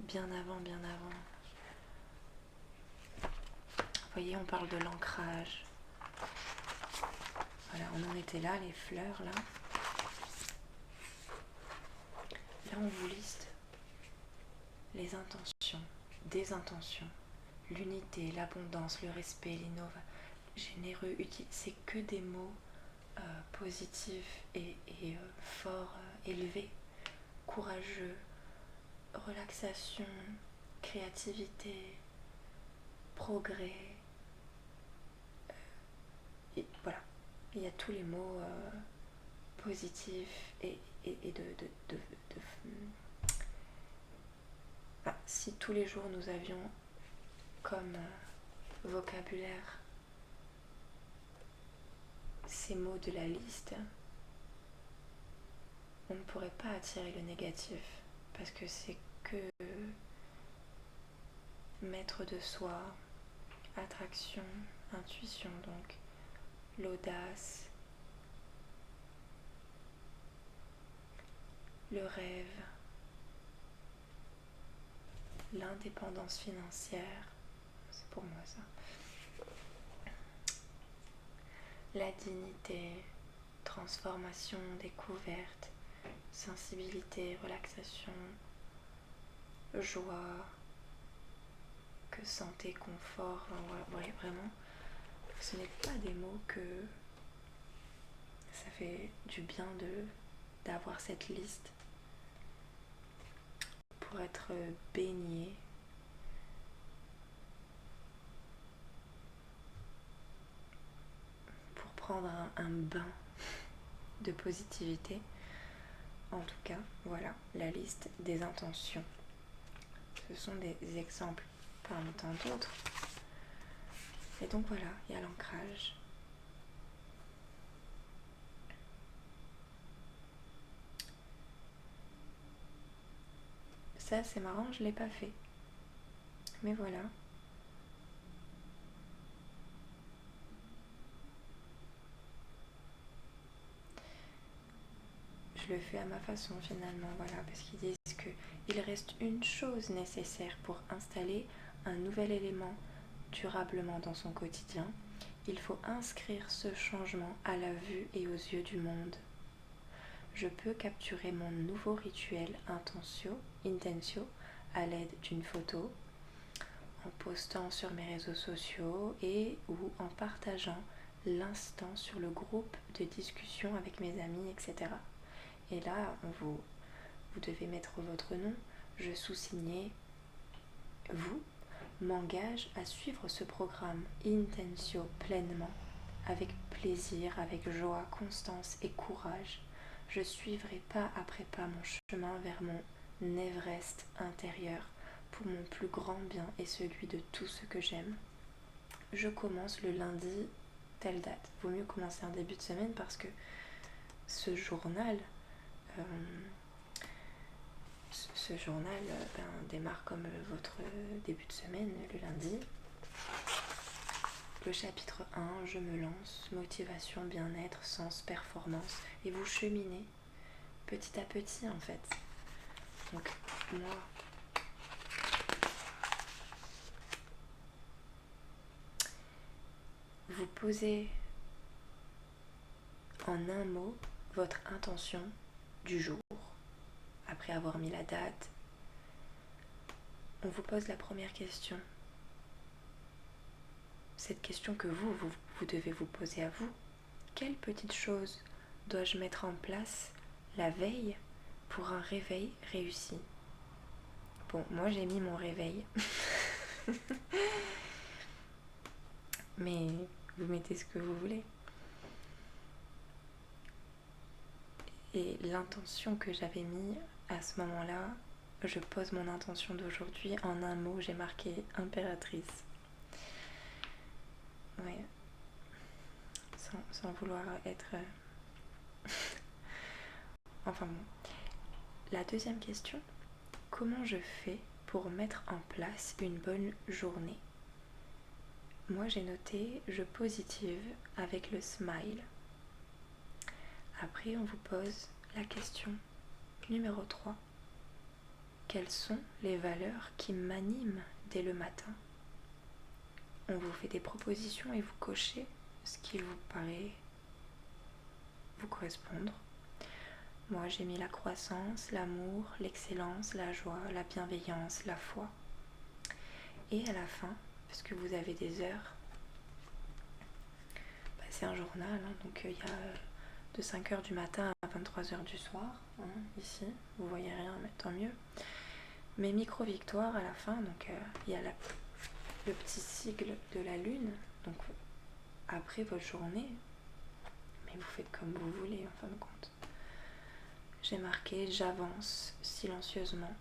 bien avant, vous voyez, on parle de l'ancrage. Voilà, on en était là, les fleurs, là. Là, on vous liste les intentions, des intentions, l'unité, l'abondance, le respect, l'innovation, généreux, utile. C'est que des mots positifs et forts, élevés, courageux, relaxation, créativité, progrès. Et voilà, il y a tous les mots positifs et enfin, si tous les jours nous avions comme vocabulaire ces mots de la liste, on ne pourrait pas attirer le négatif parce que c'est que maître de soi, attraction, intuition, donc l'audace, le rêve, l'indépendance financière, c'est pour moi ça, la dignité, transformation, découverte, sensibilité, relaxation, joie, que santé, confort, voilà, vraiment, ce n'est pas des mots que ça fait du bien d'avoir cette liste pour être baigné pour prendre un bain de positivité. En tout cas, voilà la liste des intentions. Ce sont des exemples parmi tant d'autres. Et donc voilà, il y a l'ancrage. Ça, c'est marrant, je ne l'ai pas fait. Mais voilà. Je je le fais à ma façon finalement, voilà, parce qu'ils disent qu'il reste une chose nécessaire pour installer un nouvel élément durablement dans son quotidien. Il faut inscrire ce changement à la vue et aux yeux du monde. Je peux capturer mon nouveau rituel intentio, à l'aide d'une photo, en postant sur mes réseaux sociaux et ou en partageant l'instant sur le groupe de discussion avec mes amis, etc. Et là, vous devez mettre votre nom. Je sous-signais vous m'engage à suivre ce programme Intensio pleinement, avec plaisir, avec joie, constance et courage. Je suivrai pas après pas mon chemin vers mon Everest intérieur pour mon plus grand bien et celui de tout ce que j'aime. Je commence le lundi, telle date. Vaut mieux commencer un début de semaine parce que ce journal démarre comme votre début de semaine, le lundi. Le chapitre 1, je me lance, motivation, bien-être, sens, performance. Et vous cheminez petit à petit en fait. Donc moi, vous posez en un mot votre intention du jour. Après avoir mis la date, on vous pose la première question. Cette question que vous devez vous poser à vous. Quelle petite chose dois-je mettre en place la veille pour un réveil réussi? Bon, moi j'ai mis mon réveil. Mais vous mettez ce que vous voulez. Et l'intention que j'avais mis à ce moment-là, je pose mon intention d'aujourd'hui en un mot, j'ai marqué impératrice. Ouais. Sans vouloir être... Enfin bon. La deuxième question, comment je fais pour mettre en place une bonne journée? Moi j'ai noté je positive avec le smile. Après on vous pose la question numéro 3. Quelles sont les valeurs qui m'animent dès le matin? On vous fait des propositions et vous cochez ce qui vous paraît vous correspondre. Moi j'ai mis la croissance, l'amour, l'excellence, la joie, la bienveillance, la foi. Et à la fin, parce que vous avez des heures, c'est un journal, hein, donc il y a de 5h du matin à 23h du soir, hein, ici, vous voyez rien, mais tant mieux. Mes micro-victoires à la fin, donc il y a le petit sigle de la lune, donc après votre journée, mais vous faites comme vous voulez en fin de compte. J'ai marqué j'avance silencieusement.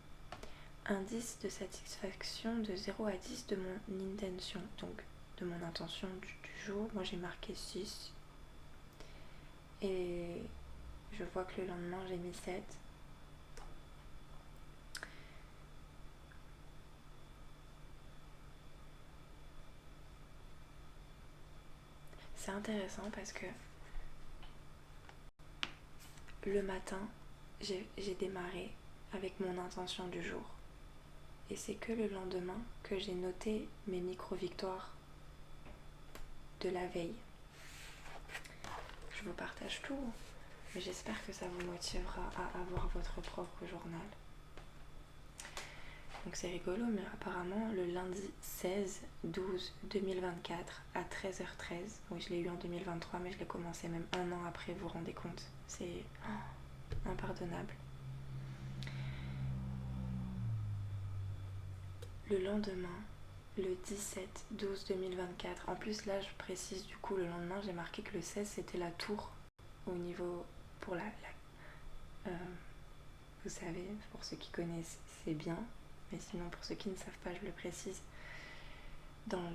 Indice de satisfaction de 0 à 10 de mon intention, donc de mon intention du jour. Moi j'ai marqué 6. Et je vois que le lendemain j'ai mis 7. C'est intéressant parce que le matin, j'ai démarré avec mon intention du jour. Et c'est que le lendemain que j'ai noté mes micro-victoires de la veille. Je vous partage tout, mais j'espère que ça vous motivera à avoir votre propre journal. Donc c'est rigolo, mais apparemment le lundi 16/12/2024 à 13h13, oui je l'ai eu en 2023, mais je l'ai commencé même un an après, vous vous rendez compte, c'est impardonnable. Le lendemain, le 17/12/2024, en plus là je précise du coup le lendemain, j'ai marqué que le 16 c'était la tour au niveau pour vous savez, pour ceux qui connaissent c'est bien, mais sinon pour ceux qui ne savent pas je le précise, dans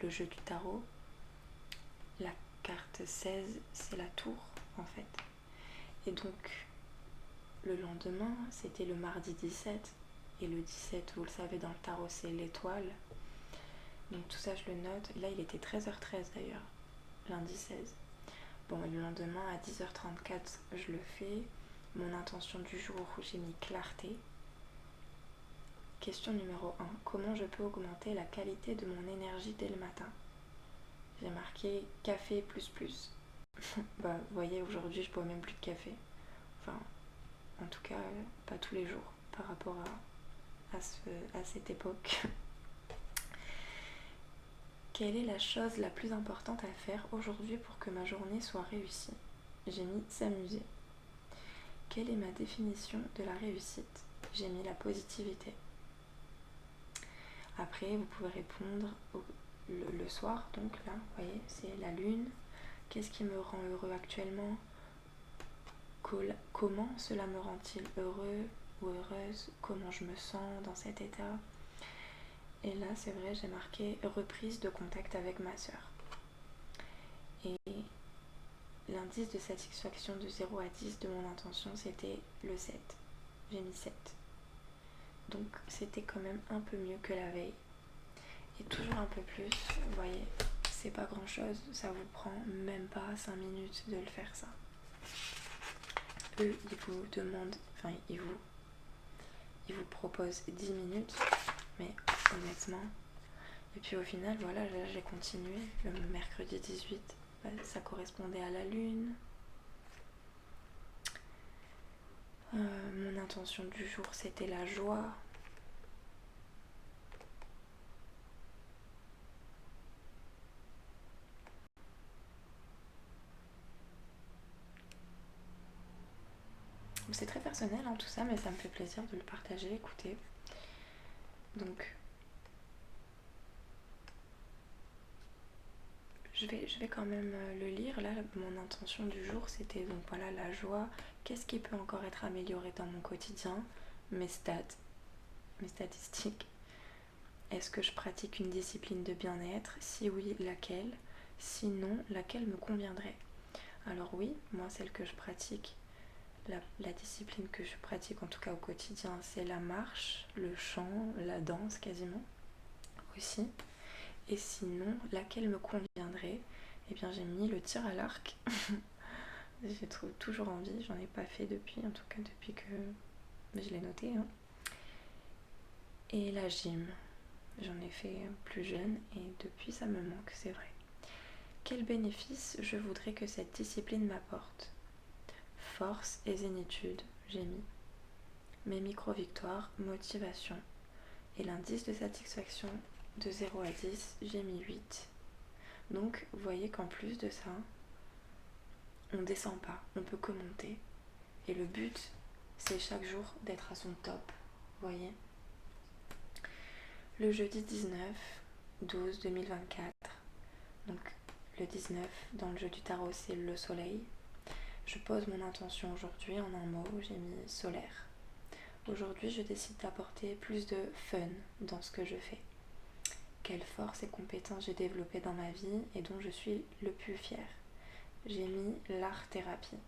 le jeu du tarot, la carte 16 c'est la tour en fait, et donc le lendemain c'était le mardi 17, et le 17 vous le savez dans le tarot c'est l'étoile, donc tout ça je le note. Là il était 13h13 d'ailleurs, lundi 16. Bon, le lendemain à 10h34 je le fais, mon intention du jour, j'ai mis clarté. Question numéro 1. Comment je peux augmenter la qualité de mon énergie dès le matin? J'ai marqué café plus plus. Bah, vous voyez, aujourd'hui, je bois même plus de café. Enfin, en tout cas, pas tous les jours par rapport à cette époque. Quelle est la chose la plus importante à faire aujourd'hui pour que ma journée soit réussie? J'ai mis s'amuser. Quelle est ma définition de la réussite? J'ai mis la positivité. Après, vous pouvez répondre le soir, donc là, vous voyez, c'est la lune. Qu'est-ce qui me rend heureux actuellement? Comment cela me rend-il heureux ou heureuse? Comment je me sens dans cet état? Et là, c'est vrai, j'ai marqué reprise de contact avec ma sœur. Et l'indice de satisfaction de 0 à 10 de mon intention, c'était le 7. J'ai mis 7. Donc, c'était quand même un peu mieux que la veille. Et toujours un peu plus, vous voyez, c'est pas grand chose, ça vous prend même pas 5 minutes de le faire ça. Eux, ils vous demandent, enfin, ils vous proposent 10 minutes, mais honnêtement. Et puis au final, voilà, j'ai continué le mercredi 18. Ça correspondait à la lune. Mon intention du jour, c'était la joie. C'est très personnel hein, tout ça, mais ça me fait plaisir de le partager, écoutez. Donc, je vais quand même le lire. Là, mon intention du jour, c'était donc voilà la joie. Qu'est-ce qui peut encore être amélioré dans mon quotidien? Mes stats, mes statistiques. Est-ce que je pratique une discipline de bien-être? Si oui, laquelle? Sinon, laquelle me conviendrait? Alors oui, moi celle que je pratique, la discipline que je pratique en tout cas au quotidien, c'est la marche, le chant, la danse quasiment aussi. Et sinon, laquelle me conviendrait? Eh bien j'ai mis le tir à l'arc. J'ai toujours envie, j'en ai pas fait depuis, en tout cas depuis que je l'ai noté. Hein. Et la gym, j'en ai fait plus jeune et depuis ça me manque, c'est vrai. Quel bénéfice je voudrais que cette discipline m'apporte? Force et zénitude, j'ai mis. Mes micro-victoires, motivation. Et l'indice de satisfaction de 0 à 10, j'ai mis 8. Donc, vous voyez qu'en plus de ça, on ne descend pas, on peut que monter. Et le but, c'est chaque jour d'être à son top, vous voyez. Le jeudi 19/12/2024, donc le 19 dans le jeu du tarot, c'est le soleil. Je pose mon intention aujourd'hui en un mot, j'ai mis solaire. Aujourd'hui, je décide d'apporter plus de fun dans ce que je fais. Quelles forces et compétences j'ai développées dans ma vie et dont je suis le plus fière? J'ai mis l'art-thérapie.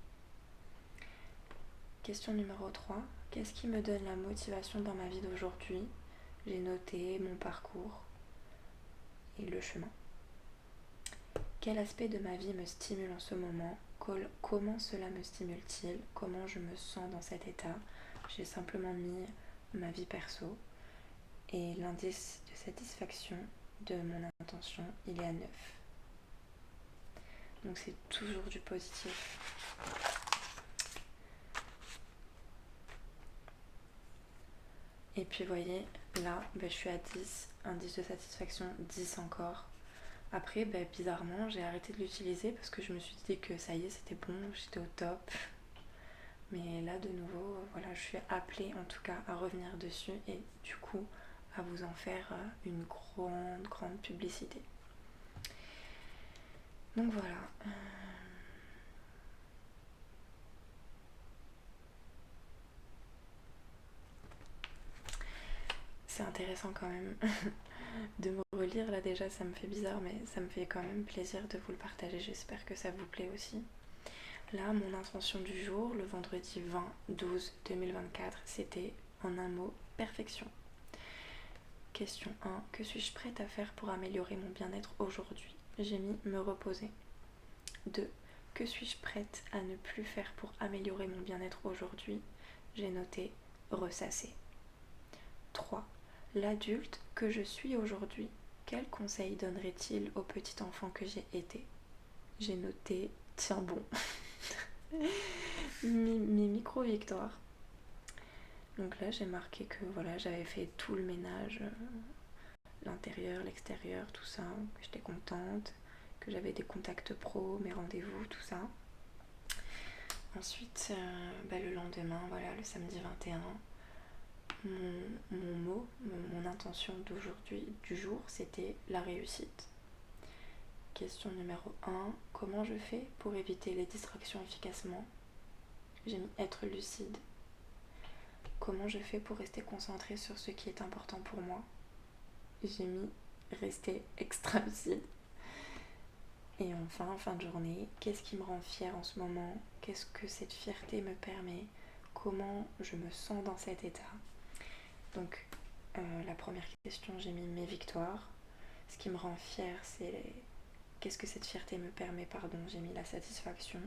Question numéro 3. Qu'est-ce qui me donne la motivation dans ma vie d'aujourd'hui? J'ai noté mon parcours et le chemin. Quel aspect de ma vie me stimule en ce moment? Comment cela me stimule-t-il? Comment je me sens dans cet état? J'ai simplement mis ma vie perso. Et l'indice de satisfaction de mon intention, il est à 9. Donc c'est toujours du positif. Et puis vous voyez, là, je suis à 10. Indice de satisfaction, 10 encore. Après, bizarrement, j'ai arrêté de l'utiliser parce que je me suis dit que ça y est, c'était bon, j'étais au top. Mais là, de nouveau, voilà, je suis appelée en tout cas à revenir dessus et du coup à vous en faire une grande publicité. Donc voilà. C'est intéressant quand même de me relire. Là déjà, ça me fait bizarre, mais ça me fait quand même plaisir de vous le partager. J'espère que ça vous plaît aussi. Là, mon intention du jour, le vendredi 20/12/2024, c'était en un mot, perfection. Question 1. Que suis-je prête à faire pour améliorer mon bien-être aujourd'hui? J'ai mis me reposer. 2. Que suis-je prête à ne plus faire pour améliorer mon bien-être aujourd'hui? J'ai noté ressasser. 3. L'adulte que je suis aujourd'hui, quel conseil donnerait-il au petit enfant que j'ai été? J'ai noté tiens bon. Mes micro-victoires. Donc là j'ai marqué que voilà, j'avais fait tout le ménage, l'intérieur, l'extérieur, tout ça, que j'étais contente, que j'avais des contacts pro, mes rendez-vous, tout ça. Ensuite, le lendemain, voilà, le samedi 21, mon mot, mon intention d'aujourd'hui, du jour, c'était la réussite. Question numéro 1, comment je fais pour éviter les distractions efficacement? J'ai mis être lucide. Comment je fais pour rester concentrée sur ce qui est important pour moi? J'ai mis rester extra lucide. Et enfin, fin de journée, qu'est-ce qui me rend fière en ce moment? Qu'est-ce que cette fierté me permet? Comment je me sens dans cet état? Donc, la première question, j'ai mis mes victoires. Ce qui me rend fière, c'est qu'est-ce que cette fierté me permet, pardon, j'ai mis la satisfaction.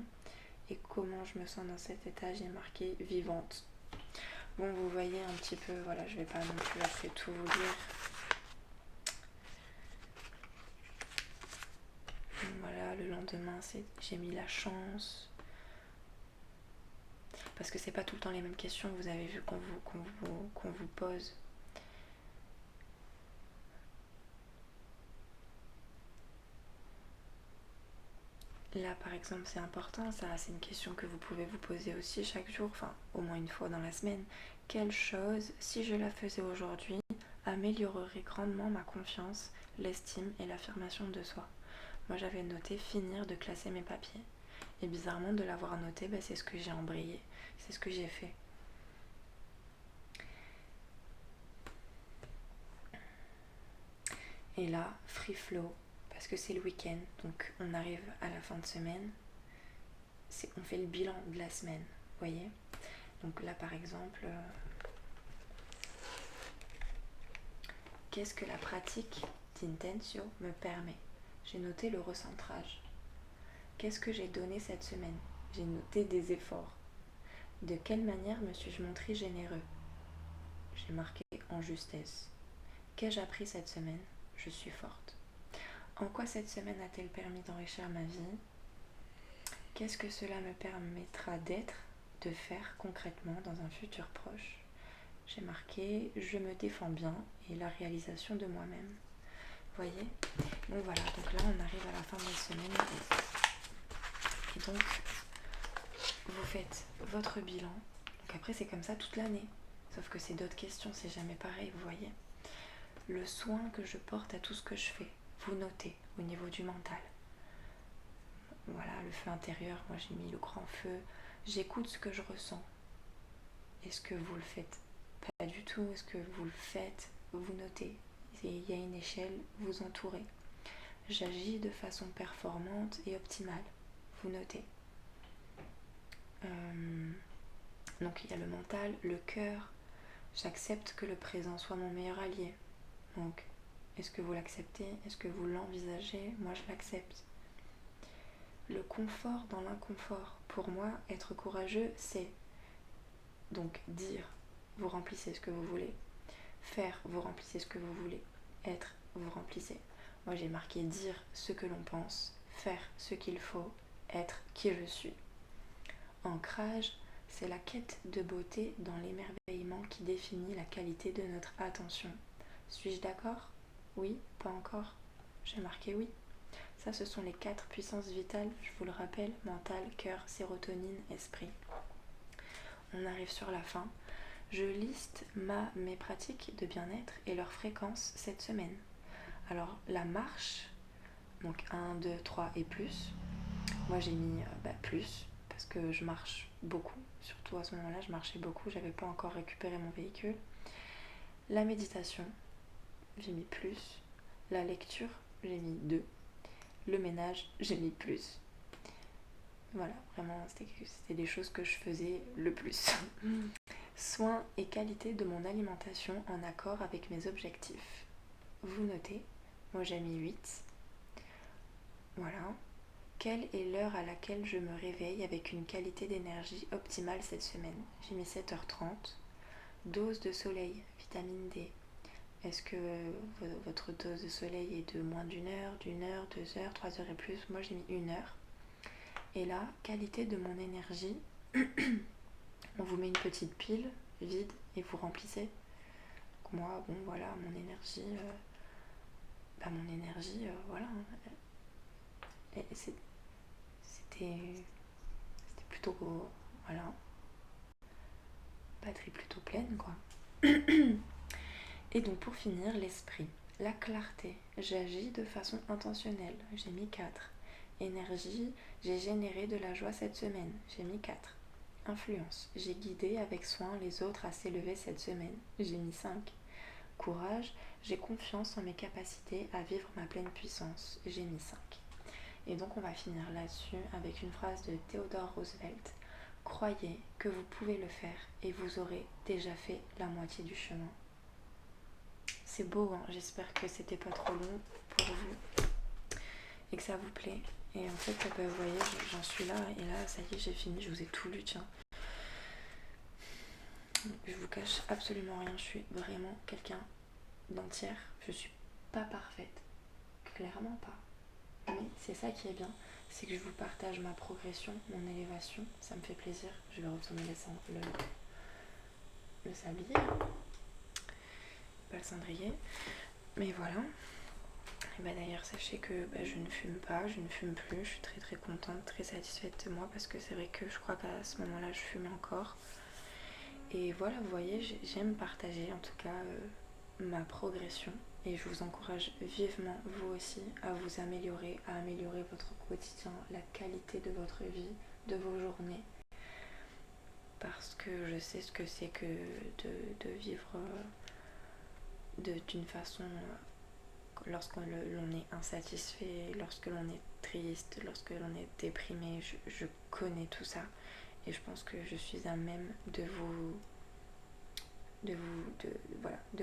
Et comment je me sens dans cet état, j'ai marqué vivante. Bon, vous voyez un petit peu, voilà, je vais pas non plus après tout vous dire. Voilà, le lendemain, j'ai mis la chance. Parce que c'est pas tout le temps les mêmes questions, vous avez vu qu'on vous pose. Là, par exemple, c'est important, ça, c'est une question que vous pouvez vous poser aussi chaque jour, enfin, au moins une fois dans la semaine. Quelle chose, si je la faisais aujourd'hui, améliorerait grandement ma confiance, l'estime et l'affirmation de soi? Moi, j'avais noté finir de classer mes papiers. Et bizarrement, de l'avoir noté, c'est ce que j'ai embrayé, c'est ce que j'ai fait. Et là, free flow, parce que c'est le week-end, donc on arrive à la fin de semaine, on fait le bilan de la semaine, vous voyez? Donc là, par exemple, qu'est-ce que la pratique d'Intensio me permet? J'ai noté le recentrage. Qu'est-ce que j'ai donné cette semaine? J'ai noté des efforts. De quelle manière me suis-je montré généreux? J'ai marqué en justesse. Qu'ai-je appris cette semaine? Je suis forte. En quoi cette semaine a-t-elle permis d'enrichir ma vie? Qu'est-ce que cela me permettra d'être, de faire concrètement dans un futur proche? J'ai marqué je me défends bien et la réalisation de moi-même. Vous voyez? Donc voilà, donc là on arrive à la fin de la semaine. Et donc vous faites votre bilan. Donc après c'est comme ça toute l'année. Sauf que c'est d'autres questions, c'est jamais pareil, vous voyez. Le soin que je porte à tout ce que je fais, vous notez au niveau du mental. Voilà, le feu intérieur, moi j'ai mis le grand feu. J'écoute ce que je ressens. Est-ce que vous le faites? Pas du tout. Est-ce que vous le faites? Vous notez. Il y a une échelle, vous entourez. J'agis de façon performante et optimale. Vous notez. Donc il y a le mental, le cœur. J'accepte que le présent soit mon meilleur allié. Donc, est-ce que vous l'acceptez? Est-ce que vous l'envisagez? Moi, je l'accepte. Le confort dans l'inconfort. Pour moi, être courageux, c'est donc dire, vous remplissez ce que vous voulez. Faire, vous remplissez ce que vous voulez. Être, vous remplissez. Moi, j'ai marqué dire ce que l'on pense, faire ce qu'il faut, être qui je suis. Ancrage, c'est la quête de beauté dans l'émerveillement qui définit la qualité de notre attention. Suis-je d'accord? Oui? Pas encore? J'ai marqué oui. Ça, ce sont les 4 puissances vitales, je vous le rappelle, mental, cœur, sérotonine, esprit. On arrive sur la fin. Je liste mes pratiques de bien-être et leur fréquence cette semaine. Alors, la marche, donc 1, 2, 3 et plus. Moi, j'ai mis plus, parce que je marche beaucoup. Surtout à ce moment-là, je marchais beaucoup, j'avais pas encore récupéré mon véhicule. La méditation, j'ai mis plus. La lecture, j'ai mis 2. Le ménage, j'ai mis plus. Voilà, vraiment, c'était des choses que je faisais le plus. Soins et qualité de mon alimentation en accord avec mes objectifs. Vous notez, moi j'ai mis 8. Voilà. Quelle est l'heure à laquelle je me réveille avec une qualité d'énergie optimale cette semaine? J'ai mis 7h30. Dose de soleil, vitamine D. Est-ce que votre dose de soleil est de moins d'une heure, 2 heures, 3 heures et plus? Moi j'ai mis 1 heure. Et là, qualité de mon énergie, on vous met une petite pile vide et vous remplissez. Donc moi, bon voilà, mon énergie, voilà. C'était plutôt, voilà, batterie plutôt pleine quoi. Et donc pour finir, l'esprit, la clarté, j'agis de façon intentionnelle, j'ai mis 4. Énergie, j'ai généré de la joie cette semaine, j'ai mis 4. Influence, j'ai guidé avec soin les autres à s'élever cette semaine, j'ai mis 5. Courage, j'ai confiance en mes capacités à vivre ma pleine puissance, j'ai mis 5. Et donc on va finir là-dessus avec une phrase de Theodore Roosevelt. Croyez que vous pouvez le faire et vous aurez déjà fait la moitié du chemin. C'est beau, hein. J'espère que c'était pas trop long pour vous et que ça vous plaît. Et en fait, vous voyez, j'en suis là et là, ça y est, j'ai fini, je vous ai tout lu, tiens. Je vous cache absolument rien, je suis vraiment quelqu'un d'entière. Je suis pas parfaite, clairement pas. Mais c'est ça qui est bien, c'est que je vous partage ma progression, mon élévation, ça me fait plaisir. Je vais retourner le sablier, pas le cendrier, mais voilà. Et bah d'ailleurs sachez que je ne fume pas, je ne fume plus, je suis très très contente, très satisfaite de moi parce que c'est vrai que je crois qu'à ce moment-là je fumais encore. Et voilà, vous voyez, j'aime partager en tout cas ma progression et je vous encourage vivement vous aussi à vous améliorer, à améliorer votre quotidien, la qualité de votre vie, de vos journées. Parce que je sais ce que c'est que de vivre d'une façon lorsque l'on est insatisfait, lorsque l'on est triste, lorsque l'on est déprimé. Je connais tout ça et je pense que je suis à même de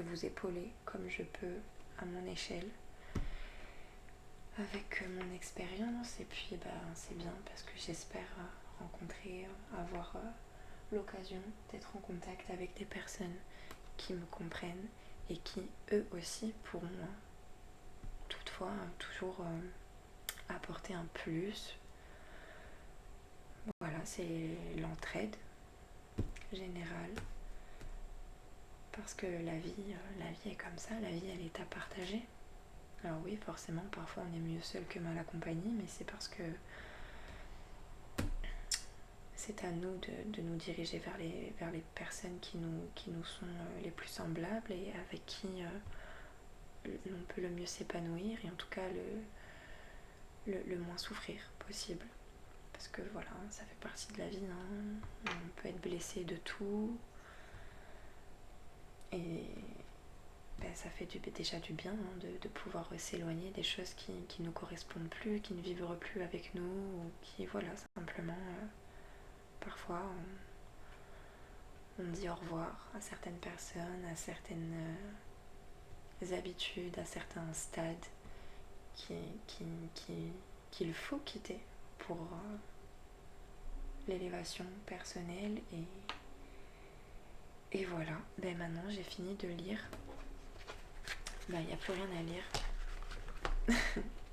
vous épauler comme je peux à mon échelle avec mon expérience. Et puis c'est bien parce que j'espère avoir l'occasion d'être en contact avec des personnes qui me comprennent et qui eux aussi pourront toutefois toujours apporter un plus. Voilà, c'est l'entraide générale. Parce que la vie est comme ça, la vie elle est à partager. Alors oui, forcément, parfois on est mieux seul que mal accompagné, mais c'est parce que c'est à nous de nous diriger vers les personnes qui nous sont les plus semblables et avec qui l'on peut le mieux s'épanouir et en tout cas le moins souffrir possible. Parce que voilà, ça fait partie de la vie, hein. On peut être blessé de tout et ça fait déjà du bien de pouvoir s'éloigner des choses qui ne nous correspondent plus, qui ne vibrent plus avec nous ou qui, voilà, simplement parfois on dit au revoir à certaines personnes, à certaines habitudes, à certains stades qu'il faut quitter pour l'élévation personnelle et voilà. Maintenant j'ai fini de lire. Il n'y a plus rien à lire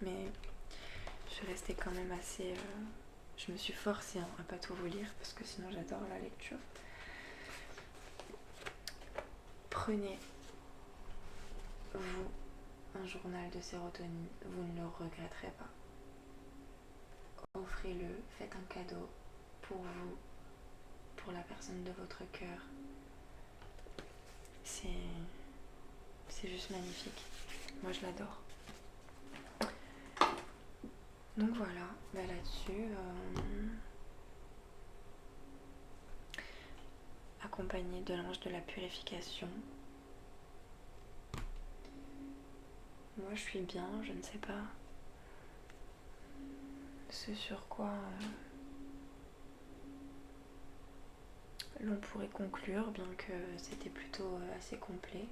mais je suis restée quand même assez je me suis forcée à pas tout vous lire parce que sinon j'adore la lecture. Prenez vous un journal de sérotonine, vous ne le regretterez pas. Offrez-le, faites un cadeau pour vous, pour la personne de votre cœur. C'est juste magnifique. Moi je l'adore. Donc voilà, là-dessus, accompagné de l'ange de la purification. Moi je suis bien, je ne sais pas ce sur quoi l'on pourrait conclure, bien que c'était plutôt assez complet.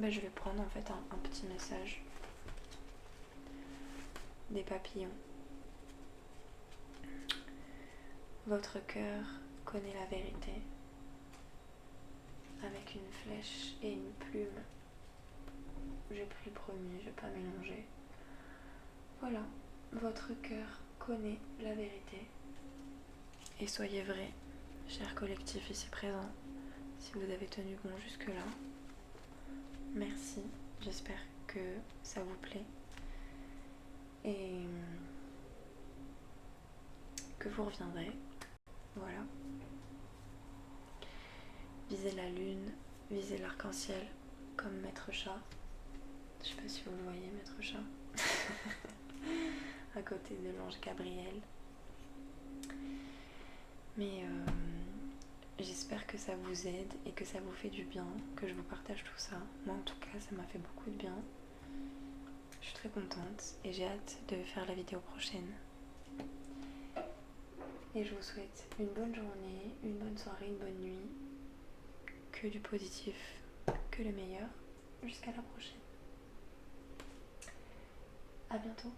je vais prendre en fait un petit message des papillons. Votre cœur connaît la vérité. Avec une flèche et une plume. J'ai pris le premier, je vais pas mélanger. Voilà, votre cœur connaît la vérité. Et soyez vrai, cher collectif ici présent, si vous avez tenu bon jusque-là. Merci, j'espère que ça vous plaît. Et que vous reviendrez. Voilà. Visez la lune, visez l'arc-en-ciel comme Maître Chat. Je sais pas si vous le voyez, Maître Chat. À côté de l'ange Gabriel. Mais j'espère que ça vous aide et que ça vous fait du bien, que je vous partage tout ça. Moi en tout cas, ça m'a fait beaucoup de bien. Je suis très contente et j'ai hâte de faire la vidéo prochaine. Et je vous souhaite une bonne journée, une bonne soirée, une bonne nuit. Que du positif, que le meilleur. Jusqu'à la prochaine. À bientôt.